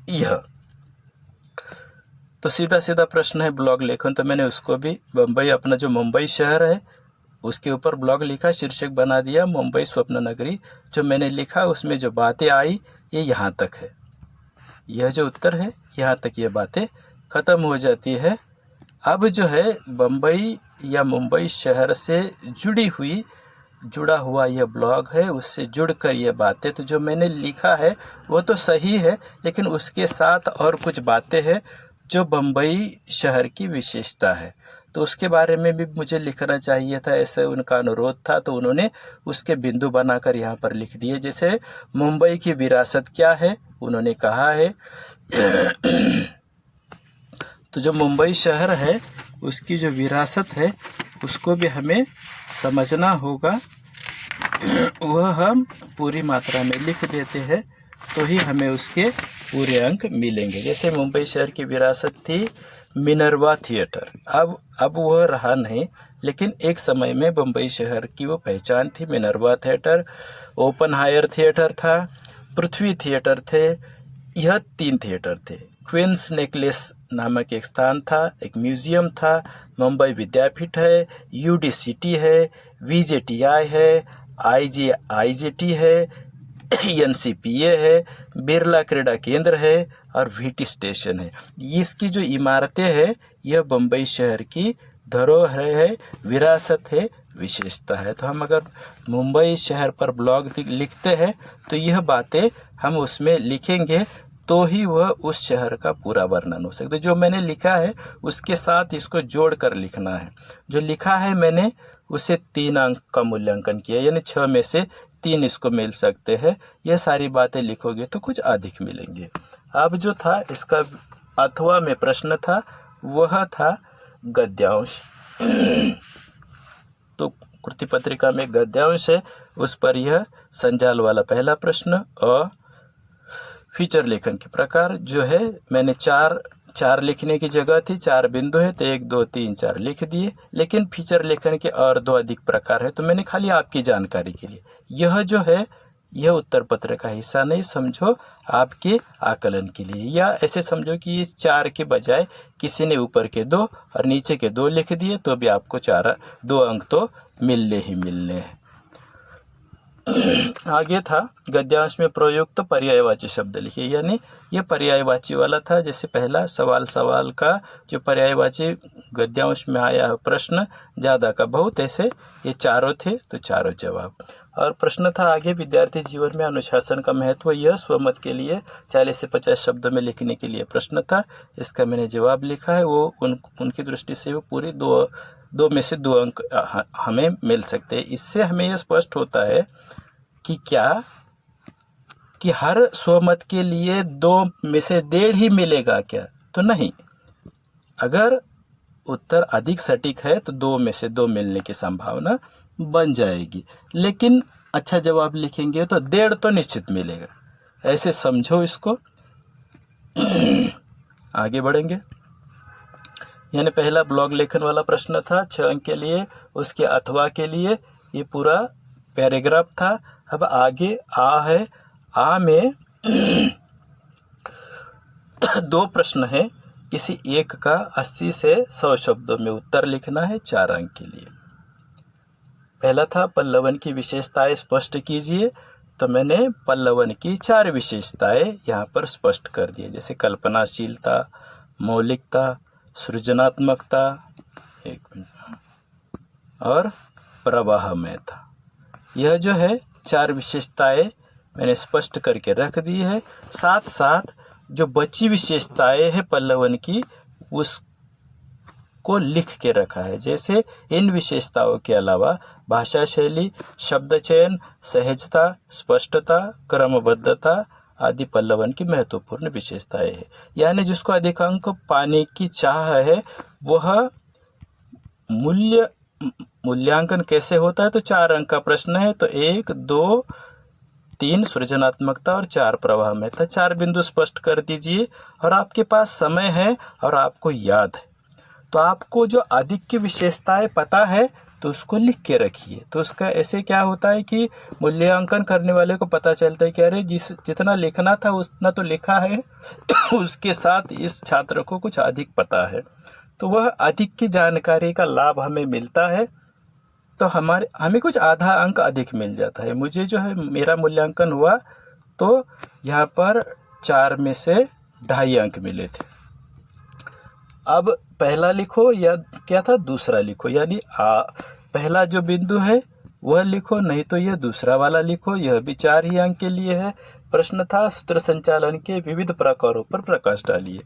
यह तो सीधा सीधा प्रश्न है ब्लॉग लेखन। तो मैंने उसको भी बम्बई, अपना जो मुंबई शहर है उसके ऊपर ब्लॉग लिखा, शीर्षक बना दिया मुंबई स्वप्न नगरी। जो मैंने लिखा उसमें जो बातें आई ये यहाँ तक है। यह जो उत्तर है यहाँ तक ये बातें ख़त्म हो जाती है। अब जो है बम्बई या मुंबई शहर से जुड़ा हुआ यह ब्लॉग है, उससे जुड़कर ये बातें, तो जो मैंने लिखा है वो तो सही है, लेकिन उसके साथ और कुछ बातें हैं जो बम्बई शहर की विशेषता है, तो उसके बारे में भी मुझे लिखना चाहिए था, ऐसे उनका अनुरोध था। तो उन्होंने उसके बिंदु बनाकर यहाँ पर लिख दिए। जैसे मुंबई की विरासत क्या है उन्होंने कहा है। तो जो मुंबई शहर है उसकी जो विरासत है उसको भी हमें समझना होगा, वह हम पूरी मात्रा में लिख देते हैं तो ही हमें उसके पूरे अंक मिलेंगे। जैसे मुंबई शहर की विरासत थी मिनर्वा थिएटर, अब वह रहा नहीं, लेकिन एक समय में मुंबई शहर की वो पहचान थी। Minerva theatre, open air theatre था, पृथ्वी थिएटर थे, यह 3 थिएटर थे। क्वींस नेकलेस नामक एक स्थान था, एक म्यूजियम था, मुंबई विद्यापीठ है, UDCT है, VJTI है, IGT है, NCPA है, बिरला क्रीड़ा केंद्र है और VT स्टेशन है। इसकी जो इमारतें हैं यह बम्बई शहर की धरोहर है, विरासत है, विशेषता है। तो हम अगर मुंबई शहर पर ब्लॉग लिखते हैं तो यह बातें हम उसमें लिखेंगे तो ही वह उस शहर का पूरा वर्णन हो सकता है। जो मैंने लिखा है उसके साथ इसको जोड़कर लिखना है। जो लिखा है मैंने उसे 3 अंक का मूल्यांकन किया, यानी 6 में से 3 इसको मिल सकते हैं। ये सारी बातें लिखोगे तो कुछ अधिक मिलेंगे। अब जो था इसका अथवा में प्रश्न था वह था गद्यांश। तो कृति पत्रिका में गद्यांश है, उस पर यह संजाल वाला पहला प्रश्न। और फीचर लेखन के प्रकार जो है मैंने 4 लिखने की जगह थी, 4 बिंदु है तो 1 2 3 4 लिख दिए, लेकिन फीचर लेखन के और 2 अधिक प्रकार है। तो मैंने खाली आपकी जानकारी के लिए, यह जो है यह उत्तर पत्र का हिस्सा नहीं, समझो आपके आकलन के लिए, या ऐसे समझो कि ये 4 के बजाय किसी ने ऊपर के 2 और नीचे के 2 लिख दिए तो भी आपको 2 अंक तो मिलने ही मिलने हैं। आगे था गद्यांश में प्रयुक्त पर्यायवाची शब्द लिखिए, यानी ये पर्यायवाची वाला था। जैसे पहला सवाल का जो पर्यायवाची गद्यांश में आया है प्रश्न, ज़्यादा का बहुत, ऐसे ये चारों थे तो चारों जवाब। और प्रश्न था आगे विद्यार्थी जीवन में अनुशासन का महत्व, यह स्वमत के लिए 40 से 50 शब्दों में लिखने के लिए प्रश्न था। इसका मैंने जवाब लिखा है। वो उनकी दृष्टि से वो पूरी दो में से 2 अंक हमें मिल सकते हैं। इससे हमें यह स्पष्ट होता है कि हर स्वमत के लिए 2 में से 1.5 ही मिलेगा क्या? तो नहीं। अगर उत्तर अधिक सटीक है तो 2 में से 2 मिलने की संभावना बन जाएगी, लेकिन अच्छा जवाब लिखेंगे तो 1.5 तो निश्चित मिलेगा। ऐसे समझो इसको। आगे बढ़ेंगे। यानी पहला ब्लॉग लेखन वाला प्रश्न था 6 अंक के लिए, उसके अथवा के लिए ये पूरा पैराग्राफ था। अब आगे आ है, आ में 2 प्रश्न है। किसी एक का 80 से 100 शब्दों में उत्तर लिखना है 4 अंक के लिए। पहला था पल्लवन की विशेषताएं स्पष्ट कीजिए, तो मैंने पल्लवन की 4 विशेषताएं यहाँ पर स्पष्ट कर दिए, जैसे कल्पनाशीलता, मौलिकता, सृजनात्मकता, और प्रवाहमयता। यह जो है 4 विशेषताएं मैंने स्पष्ट करके रख दी है। साथ साथ जो बची विशेषताएं हैं पल्लवन की, उसको लिख के रखा है। जैसे इन विशेषताओं के अलावा भाषा शैली, शब्द चयन, सहजता, स्पष्टता, क्रमबद्धता आदि पल्लवन की महत्वपूर्ण विशेषताएं हैं। यानी जिसको अधिक अंक पाने की चाह है, वह मूल्यांकन कैसे होता है, तो 4 अंक का प्रश्न है तो 1, 2, 3 सृजनात्मकता और 4 प्रवाह में था। 4 बिंदु स्पष्ट कर दीजिए। और आपके पास समय है और आपको याद है, तो आपको जो अधिक की विशेषताएं पता है तो उसको लिख के रखिए। तो उसका ऐसे क्या होता है कि मूल्यांकन करने वाले को पता चलता है कि अरे जितना लिखना था उतना तो लिखा है, उसके साथ इस छात्र को कुछ अधिक पता है, तो वह अधिक की जानकारी का लाभ हमें मिलता है। तो हमें कुछ आधा अंक अधिक मिल जाता है। मुझे जो है मेरा मूल्यांकन हुआ तो यहाँ पर 4 में से 2.5 अंक मिले थे। अब पहला लिखो या क्या था दूसरा लिखो, यानी पहला जो बिंदु है वह लिखो, नहीं तो यह दूसरा वाला लिखो। यह भी 4 ही अंक के लिए है। प्रश्न था सूत्र संचालन के विविध प्रकारों पर प्रकाश डालिए,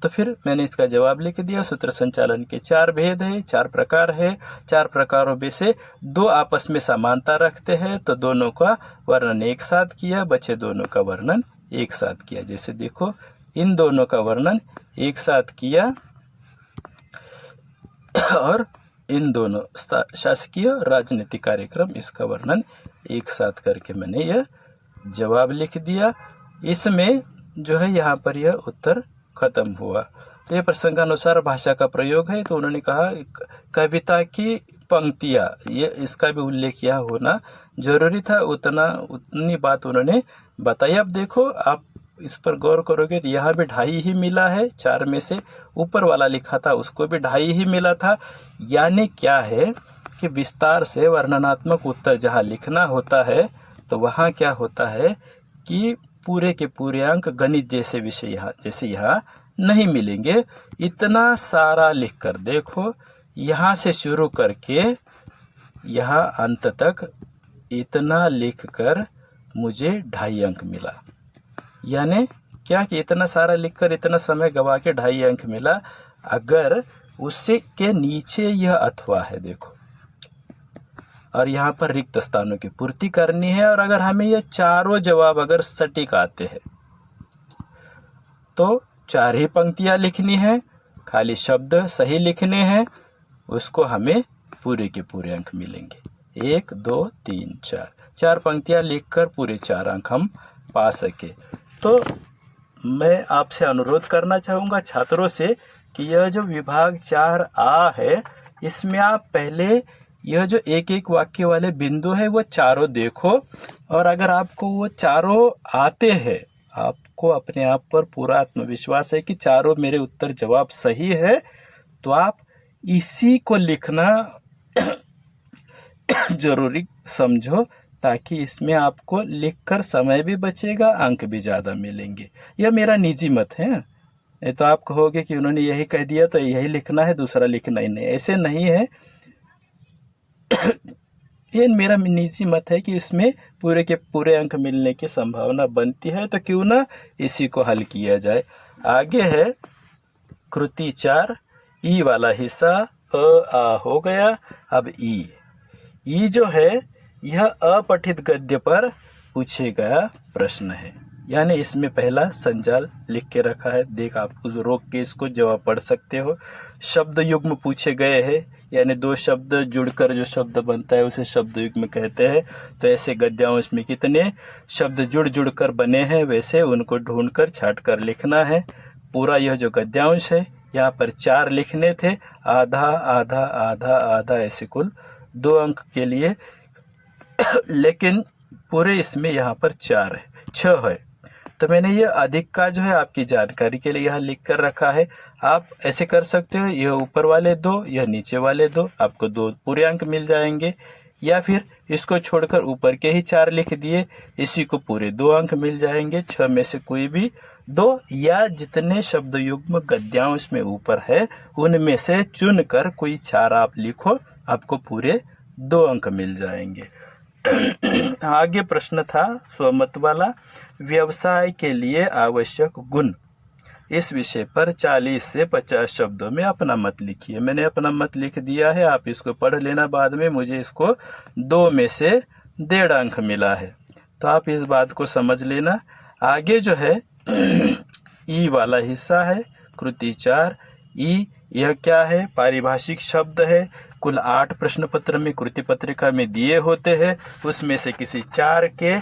तो फिर मैंने इसका जवाब लिख दिया। सूत्र संचालन के 4 भेद है, 4 प्रकार है। 4 प्रकारों में से 2 आपस में समानता रखते हैं, तो दोनों का वर्णन एक साथ किया, बचे दोनों का वर्णन एक साथ किया। जैसे देखो इन दोनों का वर्णन एक साथ किया और इन दोनों शासकीय राजनीतिक कार्यक्रम, इसका वर्णन एक साथ करके मैंने यह जवाब लिख दिया। इसमें जो है यहाँ पर यह उत्तर खत्म हुआ। तो यह प्रसंगानुसार भाषा का प्रयोग है। तो उन्होंने कहा कविता की पंक्तियाँ, ये इसका भी उल्लेख यहाँ होना जरूरी था। उतनी बात उन्होंने बताई। अब देखो आप इस पर गौर करोगे तो यहाँ भी 2.5 ही मिला है। 4 में से ऊपर वाला लिखा था उसको भी 2.5 ही मिला था। यानी क्या है कि विस्तार से वर्णनात्मक उत्तर जहाँ लिखना होता है तो वहाँ क्या होता है कि पूरे के पूरे अंक गणित जैसे विषय यहाँ नहीं मिलेंगे। इतना सारा लिखकर देखो, यहाँ से शुरू करके यहाँ अंत तक इतना लिखकर मुझे 2.5 अंक मिला। यानी क्या कि इतना सारा लिखकर इतना समय गवा के 2.5 अंक मिला। अगर उससे के नीचे यह अथवा है देखो, और यहाँ पर रिक्त स्थानों की पूर्ति करनी है, और अगर हमें ये चारों जवाब अगर सटीक आते हैं तो 4 ही पंक्तियाँ लिखनी है, खाली शब्द सही लिखने हैं, उसको हमें पूरे के पूरे अंक मिलेंगे। 1, 2, 3, 4 पंक्तियाँ लिखकर पूरे 4 अंक हम पा सके। तो मैं आपसे अनुरोध करना चाहूँगा छात्रों से कि यह जो विभाग 4A है, इसमें आप पहले यह जो एक एक वाक्य वाले बिंदु है वो चारों देखो, और अगर आपको वो चारों आते हैं, आपको अपने आप पर पूरा आत्मविश्वास है कि चारों मेरे उत्तर जवाब सही है, तो आप इसी को लिखना जरूरी समझो, ताकि इसमें आपको लिखकर समय भी बचेगा, अंक भी ज़्यादा मिलेंगे। यह मेरा निजी मत है। ये तो आप कहोगे कि उन्होंने यही कह दिया तो यही लिखना है, दूसरा लिखना ही नहीं, ऐसे नहीं है। ये मेरा निजी मत है कि इसमें पूरे के पूरे अंक मिलने की संभावना बनती है, तो क्यों ना इसी को हल किया जाए। आगे है कृति 4, ई वाला हिस्सा आ हो गया। अब ई जो है यह अपठित गद्य पर पूछे गया प्रश्न है, यानी इसमें पहला संजाल लिख के रखा है। देख, आप रोक के इसको जवाब पढ़ सकते हो। शब्द युग्म पूछे गए हैं, यानी दो शब्द जुड़कर जो शब्द बनता है उसे शब्द युग्म कहते हैं। तो ऐसे गद्यांश में कितने शब्द जुड़ कर बने हैं, वैसे उनको ढूंढकर छाट कर लिखना है। पूरा यह जो गद्यांश है यहाँ पर 4 लिखने थे, आधा आधा आधा आधा, ऐसे कुल 2 अंक के लिए, लेकिन पूरे इसमें यहाँ पर 4 है, 6 है। तो मैंने ये अधिक का जो है आपकी जानकारी के लिए यहाँ लिख कर रखा है। आप ऐसे कर सकते हो, यह ऊपर वाले 2, यह नीचे वाले 2, आपको 2 पूरे अंक मिल जाएंगे। या फिर इसको छोड़कर ऊपर के ही 4 लिख दिए, इसी को पूरे 2 अंक मिल जाएंगे। 6 में से कोई भी 2, या जितने शब्द युग्म गद्यांश में ऊपर है उनमें से चुनकर कोई 4 आप लिखो, आपको पूरे 2 अंक मिल जाएंगे। आगे प्रश्न था स्वमत वाला, व्यवसाय के लिए आवश्यक गुण। इस विषय पर 40 से 50 शब्दों में अपना मत लिखिए। मैंने अपना मत लिख दिया है, आप इसको पढ़ लेना बाद में। मुझे इसको 2 में से 1.5 अंक मिला है, तो आप इस बात को समझ लेना। आगे जो है ई वाला हिस्सा है, कृति 4 ई। यह क्या है? पारिभाषिक शब्द है। कुल 8 प्रश्न पत्र में कृति पत्रिका में दिए होते हैं, उसमें से किसी 4 के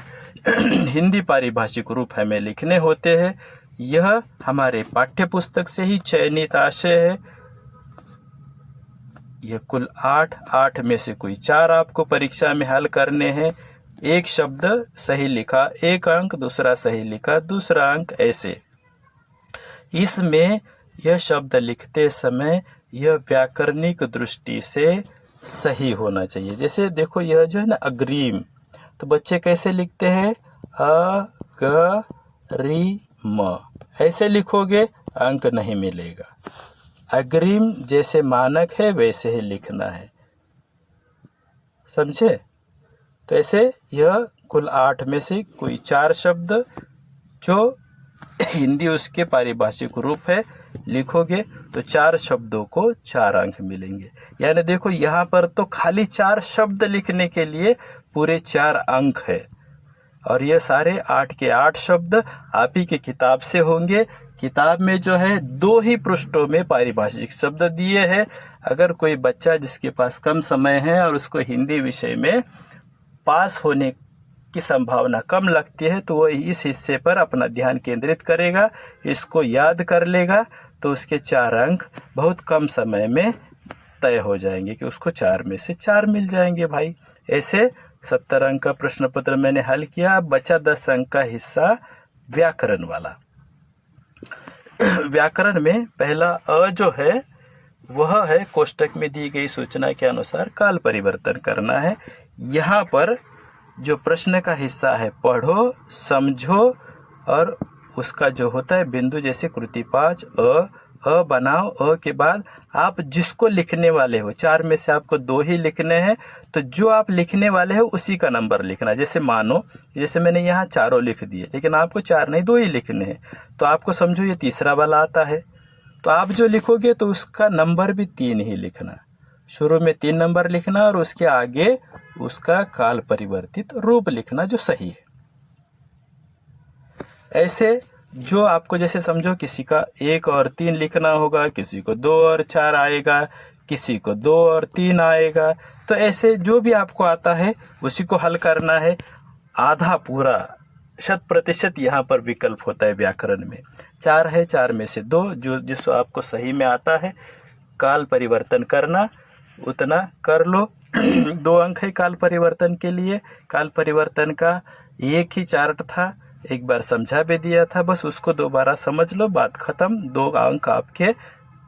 हिंदी पारिभाषिक रूप हमें लिखने होते हैं। यह हमारे पाठ्य पुस्तक से ही चयनित आशय है। यह कुल 8 में से कोई 4 आपको परीक्षा में हल करने हैं। एक शब्द सही लिखा 1 अंक, दूसरा सही लिखा 2 अंक, ऐसे। इसमें यह शब्द लिखते समय यह व्याकरणिक दृष्टि से सही होना चाहिए। जैसे देखो, यह जो है ना अग्रिम, तो बच्चे कैसे लिखते हैं? अ ग री म, ऐसे लिखोगे अंक नहीं मिलेगा। अग्रिम जैसे मानक है वैसे ही लिखना है, समझे? तो ऐसे यह कुल 8 में से कोई 4 शब्द जो हिंदी उसके पारिभाषिक रूप है लिखोगे तो 4 शब्दों को 4 अंक मिलेंगे। यानी देखो, यहाँ पर तो खाली 4 शब्द लिखने के लिए पूरे 4 अंक है, और ये सारे 8 के 8 शब्द आप ही की किताब से होंगे। किताब में जो है 2 ही पृष्ठों में पारिभाषिक शब्द दिए हैं। अगर कोई बच्चा जिसके पास कम समय है और उसको हिंदी विषय में पास होने की संभावना कम लगती है, तो वह इस हिस्से पर अपना ध्यान केंद्रित करेगा, इसको याद कर लेगा, तो उसके 4 अंक बहुत कम समय में तय हो जाएंगे कि उसको 4 में से 4 मिल जाएंगे भाई। ऐसे 70 अंक का प्रश्न पत्र मैंने हल किया। अब बचा 10 अंक का हिस्सा व्याकरण वाला। व्याकरण में पहला अ जो है वह है कोष्टक में दी गई सूचना के अनुसार काल परिवर्तन करना है। यहाँ पर जो प्रश्न का हिस्सा है पढ़ो, समझो, और उसका जो होता है बिंदु, जैसे कृति 5 अ बनाओ। अ के बाद आप जिसको लिखने वाले हो, 4 में से आपको 2 ही लिखने हैं, तो जो आप लिखने वाले हो उसी का नंबर लिखना। जैसे मानो, जैसे मैंने यहाँ 4 लिख दिए, लेकिन आपको 4 नहीं 2 ही लिखने हैं, तो आपको समझो ये तीसरा वाला आता है, तो आप जो लिखोगे तो उसका नंबर भी 3 ही लिखना। शुरू में 3 नंबर लिखना और उसके आगे उसका काल परिवर्तित रूप लिखना जो सही है। ऐसे जो आपको, जैसे समझो किसी का 1 और 3 लिखना होगा, किसी को 2 और 4 आएगा, किसी को 2 और 3 आएगा। तो ऐसे जो भी आपको आता है उसी को हल करना है। आधा पूरा 100% यहाँ पर विकल्प होता है व्याकरण में। 4 है, 4 में से 2, जो जिसको आपको सही में आता है काल परिवर्तन करना उतना कर लो। 2 अंक है काल परिवर्तन के लिए। काल परिवर्तन का एक ही चार्ट था, एक बार समझा भी दिया था, बस उसको दोबारा समझ लो, बात खत्म। 2 अंक आपके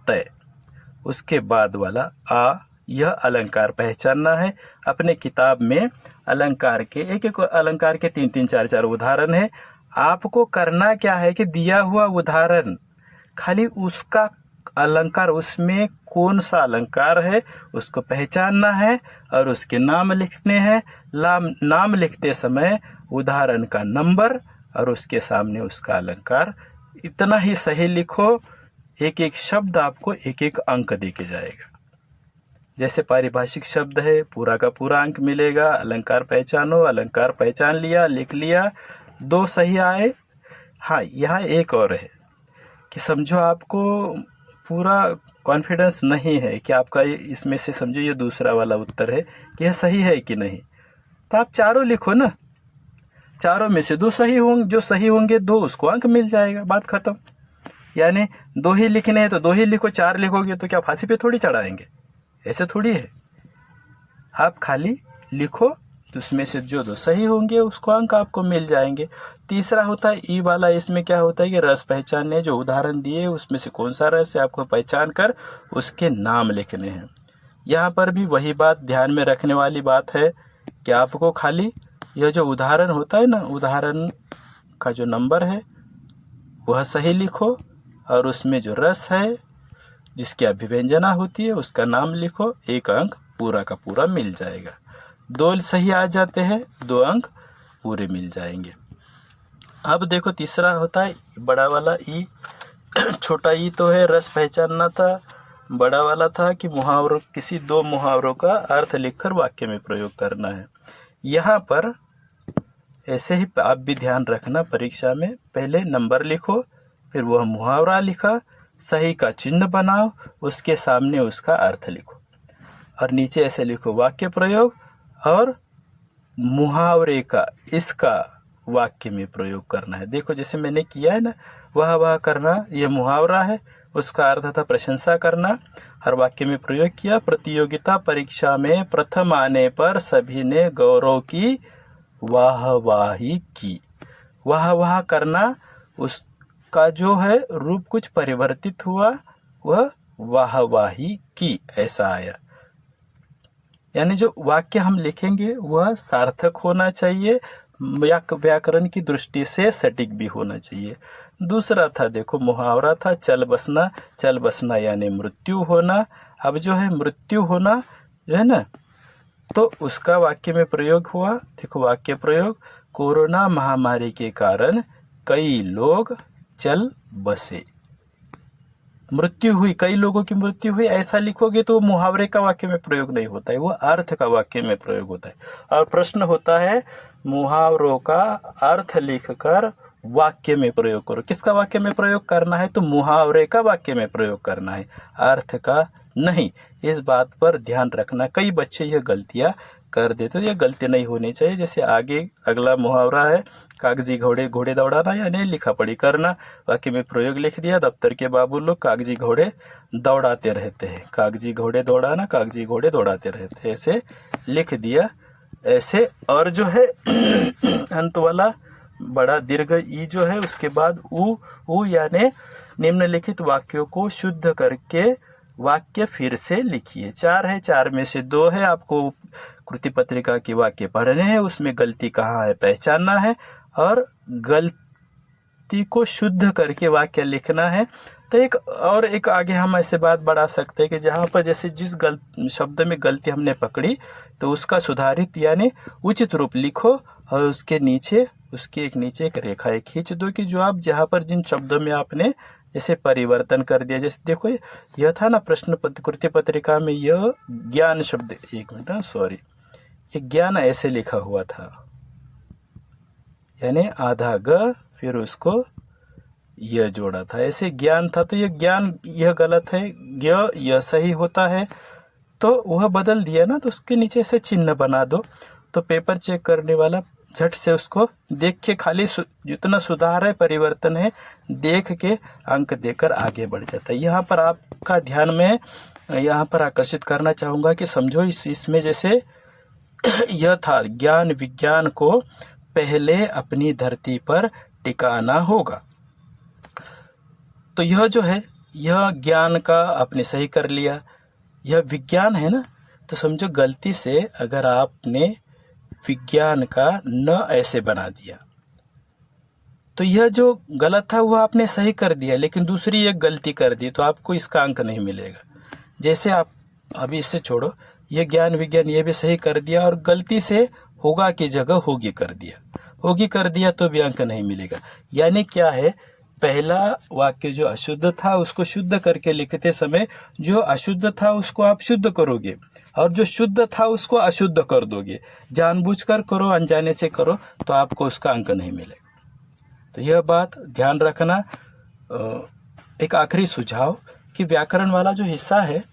तय। उसके बाद वाला आ यह अलंकार पहचानना है। अपने किताब में अलंकार के एक अलंकार के 3-3 4-4 उदाहरण है। आपको करना क्या है कि दिया हुआ उदाहरण खाली उसका अलंकार, उसमें कौन सा अलंकार है उसको पहचानना है और उसके नाम लिखने हैं। नाम लिखते समय उदाहरण का नंबर और उसके सामने उसका अलंकार, इतना ही सही लिखो। एक एक शब्द आपको एक एक अंक दे के जाएगा। जैसे पारिभाषिक शब्द है, पूरा का पूरा अंक मिलेगा। अलंकार पहचानो, अलंकार पहचान लिया, लिख लिया, 2 सही आए। हाँ, यहाँ एक और है कि समझो आपको पूरा कॉन्फिडेंस नहीं है कि आपका इसमें से समझो ये दूसरा वाला उत्तर है कि यह सही है कि नहीं, तो आप चारों लिखो ना। चारों में से 2 सही होंगे, जो सही होंगे 2 उसको अंक मिल जाएगा, बात खत्म। यानी 2 ही लिखने हैं तो 2 ही लिखो, 4 लिखोगे तो क्या फांसी पे थोड़ी चढ़ाएंगे, ऐसे थोड़ी है। आप खाली लिखो तो उसमें से जो 2 सही होंगे उसको अंक आपको मिल जाएंगे। तीसरा होता है ई वाला। इसमें क्या होता है कि रस पहचानने, जो उदाहरण दिए उसमें से कौन सा रस है आपको पहचान कर उसके नाम लिखने हैं। यहाँ पर भी वही बात ध्यान में रखने वाली बात है कि आपको खाली यह जो उदाहरण होता है ना, उदाहरण का जो नंबर है वह सही लिखो और उसमें जो रस है जिसकी अभिव्यंजना होती है उसका नाम लिखो, 1 अंक पूरा का पूरा मिल जाएगा। 2 सही आ जाते हैं, 2 अंक पूरे मिल जाएंगे। अब देखो तीसरा होता है बड़ा वाला ई। छोटा ई तो है रस पहचानना था, बड़ा वाला था कि मुहावरों, किसी 2 मुहावरों का अर्थ लिखकर वाक्य में प्रयोग करना है। यहाँ पर ऐसे ही आप भी ध्यान रखना, परीक्षा में पहले नंबर लिखो, फिर वह मुहावरा लिखा, सही का चिन्ह बनाओ, उसके सामने उसका अर्थ लिखो और नीचे ऐसे लिखो वाक्य प्रयोग और मुहावरे का इसका वाक्य में प्रयोग करना है। देखो जैसे मैंने किया है ना, वह करना, यह मुहावरा है, उसका अर्थ था प्रशंसा करना, हर वाक्य में प्रयोग किया। प्रतियोगिता परीक्षा में प्रथम आने पर सभी ने गौरव की वाहवाही की। वाह करना, उसका जो है रूप कुछ परिवर्तित हुआ, वह वाहवाही की ऐसा आया। यानी जो वाक्य हम लिखेंगे वह सार्थक होना चाहिए, व्याकरण की दृष्टि से सटीक भी होना चाहिए। दूसरा था, देखो मुहावरा था चल बसना। चल बसना यानी मृत्यु होना। अब जो है मृत्यु होना जो है ना, तो उसका वाक्य में प्रयोग हुआ। देखो वाक्य प्रयोग, कोरोना महामारी के कारण कई लोग चल बसे। मृत्यु हुई, कई लोगों की मृत्यु हुई, ऐसा लिखोगे तो मुहावरे का वाक्य में प्रयोग नहीं होता है, वो अर्थ का वाक्य में प्रयोग होता है। और प्रश्न होता है मुहावरों का अर्थ लिखकर वाक्य में प्रयोग करो। किसका वाक्य में प्रयोग करना है? तो मुहावरे का वाक्य में प्रयोग करना है, अर्थ का नहीं। इस बात पर ध्यान रखना। कई बच्चे यह गलतियां कर देते, तो यह गलती नहीं होनी चाहिए। जैसे आगे अगला मुहावरा है, कागजी घोड़े घोड़े दौड़ाना यानी लिखा पढ़ी करना। वाक्य में प्रयोग लिख दिया, दफ्तर के बाबू लोग कागजी घोड़े दौड़ाते रहते हैं। कागजी घोड़े दौड़ाना, कागजी घोड़े दौड़ाते रहते हैं, ऐसे लिख दिया ऐसे। और जो है अंत वाला बड़ा दीर्घ ई जो है, उसके बाद उ यानी निम्नलिखित वाक्यों को शुद्ध करके वाक्य फिर से लिखिए। 4 है, 4 में से 2 है। आपको कृति पत्रिका के वाक्य पढ़ने हैं, उसमें गलती कहाँ है पहचानना है और गलती को शुद्ध करके वाक्य लिखना है। तो एक आगे हम ऐसे बात बढ़ा सकते हैं कि जहाँ पर जैसे जिस शब्द में गलती हमने पकड़ी तो उसका सुधारित यानी उचित रूप लिखो और उसके नीचे एक रेखा खींच दो कि जो आप जहाँ पर जिन शब्दों में आपने जैसे परिवर्तन कर दिया। जैसे देखो यह था ना प्रश्न कृति पत्रिका में, यह ज्ञान शब्द, एक मिनट सॉरी, ये ज्ञान ऐसे लिखा हुआ था यानी आधा ग फिर उसको यह जोड़ा था, ऐसे ज्ञान था। तो यह ज्ञान यह गलत है, यह सही होता है, तो वह बदल दिया ना, तो उसके नीचे से चिन्ह बना दो। तो पेपर चेक करने वाला झट से उसको देख के खाली जितना सुधार है परिवर्तन है देख के अंक देकर आगे बढ़ जाता है। यहाँ पर आपका ध्यान में यहाँ पर आकर्षित करना चाहूँगा कि समझो इसमें जैसे यह था, ज्ञान विज्ञान को पहले अपनी धरती पर टिकाना होगा। तो यह जो है, यह ज्ञान का आपने सही कर लिया, यह विज्ञान है ना, तो समझो गलती से अगर आपने विज्ञान का न ऐसे बना दिया तो यह जो गलत था वह आपने सही कर दिया, लेकिन दूसरी एक गलती कर दी तो आपको इसका अंक नहीं मिलेगा। जैसे आप अभी इससे छोड़ो, ये ज्ञान विज्ञान ये भी सही कर दिया और गलती से होगा की जगह होगी कर दिया तो भी अंक नहीं मिलेगा। यानी क्या है, पहला वाक्य जो अशुद्ध था उसको शुद्ध करके लिखते समय जो अशुद्ध था उसको आप शुद्ध करोगे और जो शुद्ध था उसको अशुद्ध कर दोगे। जानबूझकर करो अनजाने से करो तो आपको उसका अंक नहीं मिलेगा। तो यह बात ध्यान रखना। एक आखिरी सुझाव कि व्याकरण वाला जो हिस्सा है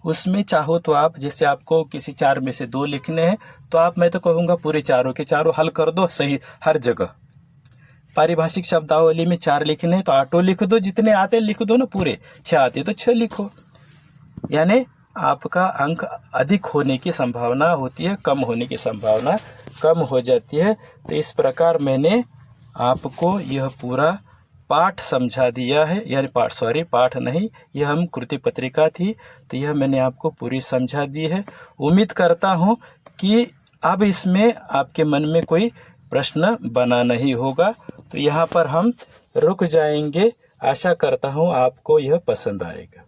उसमें चाहो तो आप, जैसे आपको किसी 4 में से 2 लिखने हैं तो आप, मैं तो कहूँगा पूरे चारों के चारों हल कर दो सही हर जगह। पारिभाषिक शब्दावली में 4 लिखने हैं तो 8 लिख दो, जितने आते लिख दो ना, पूरे 6 आते तो 6 लिखो। यानी आपका अंक अधिक होने की संभावना होती है, कम होने की संभावना कम हो जाती है। तो इस प्रकार मैंने आपको यह पूरा पाठ समझा दिया है, यानी पाठ नहीं, यह हम कृति पत्रिका थी तो यह मैंने आपको पूरी समझा दी है। उम्मीद करता हूँ कि अब इसमें आपके मन में कोई प्रश्न बना नहीं होगा। तो यहाँ पर हम रुक जाएंगे। आशा करता हूँ आपको यह पसंद आएगा।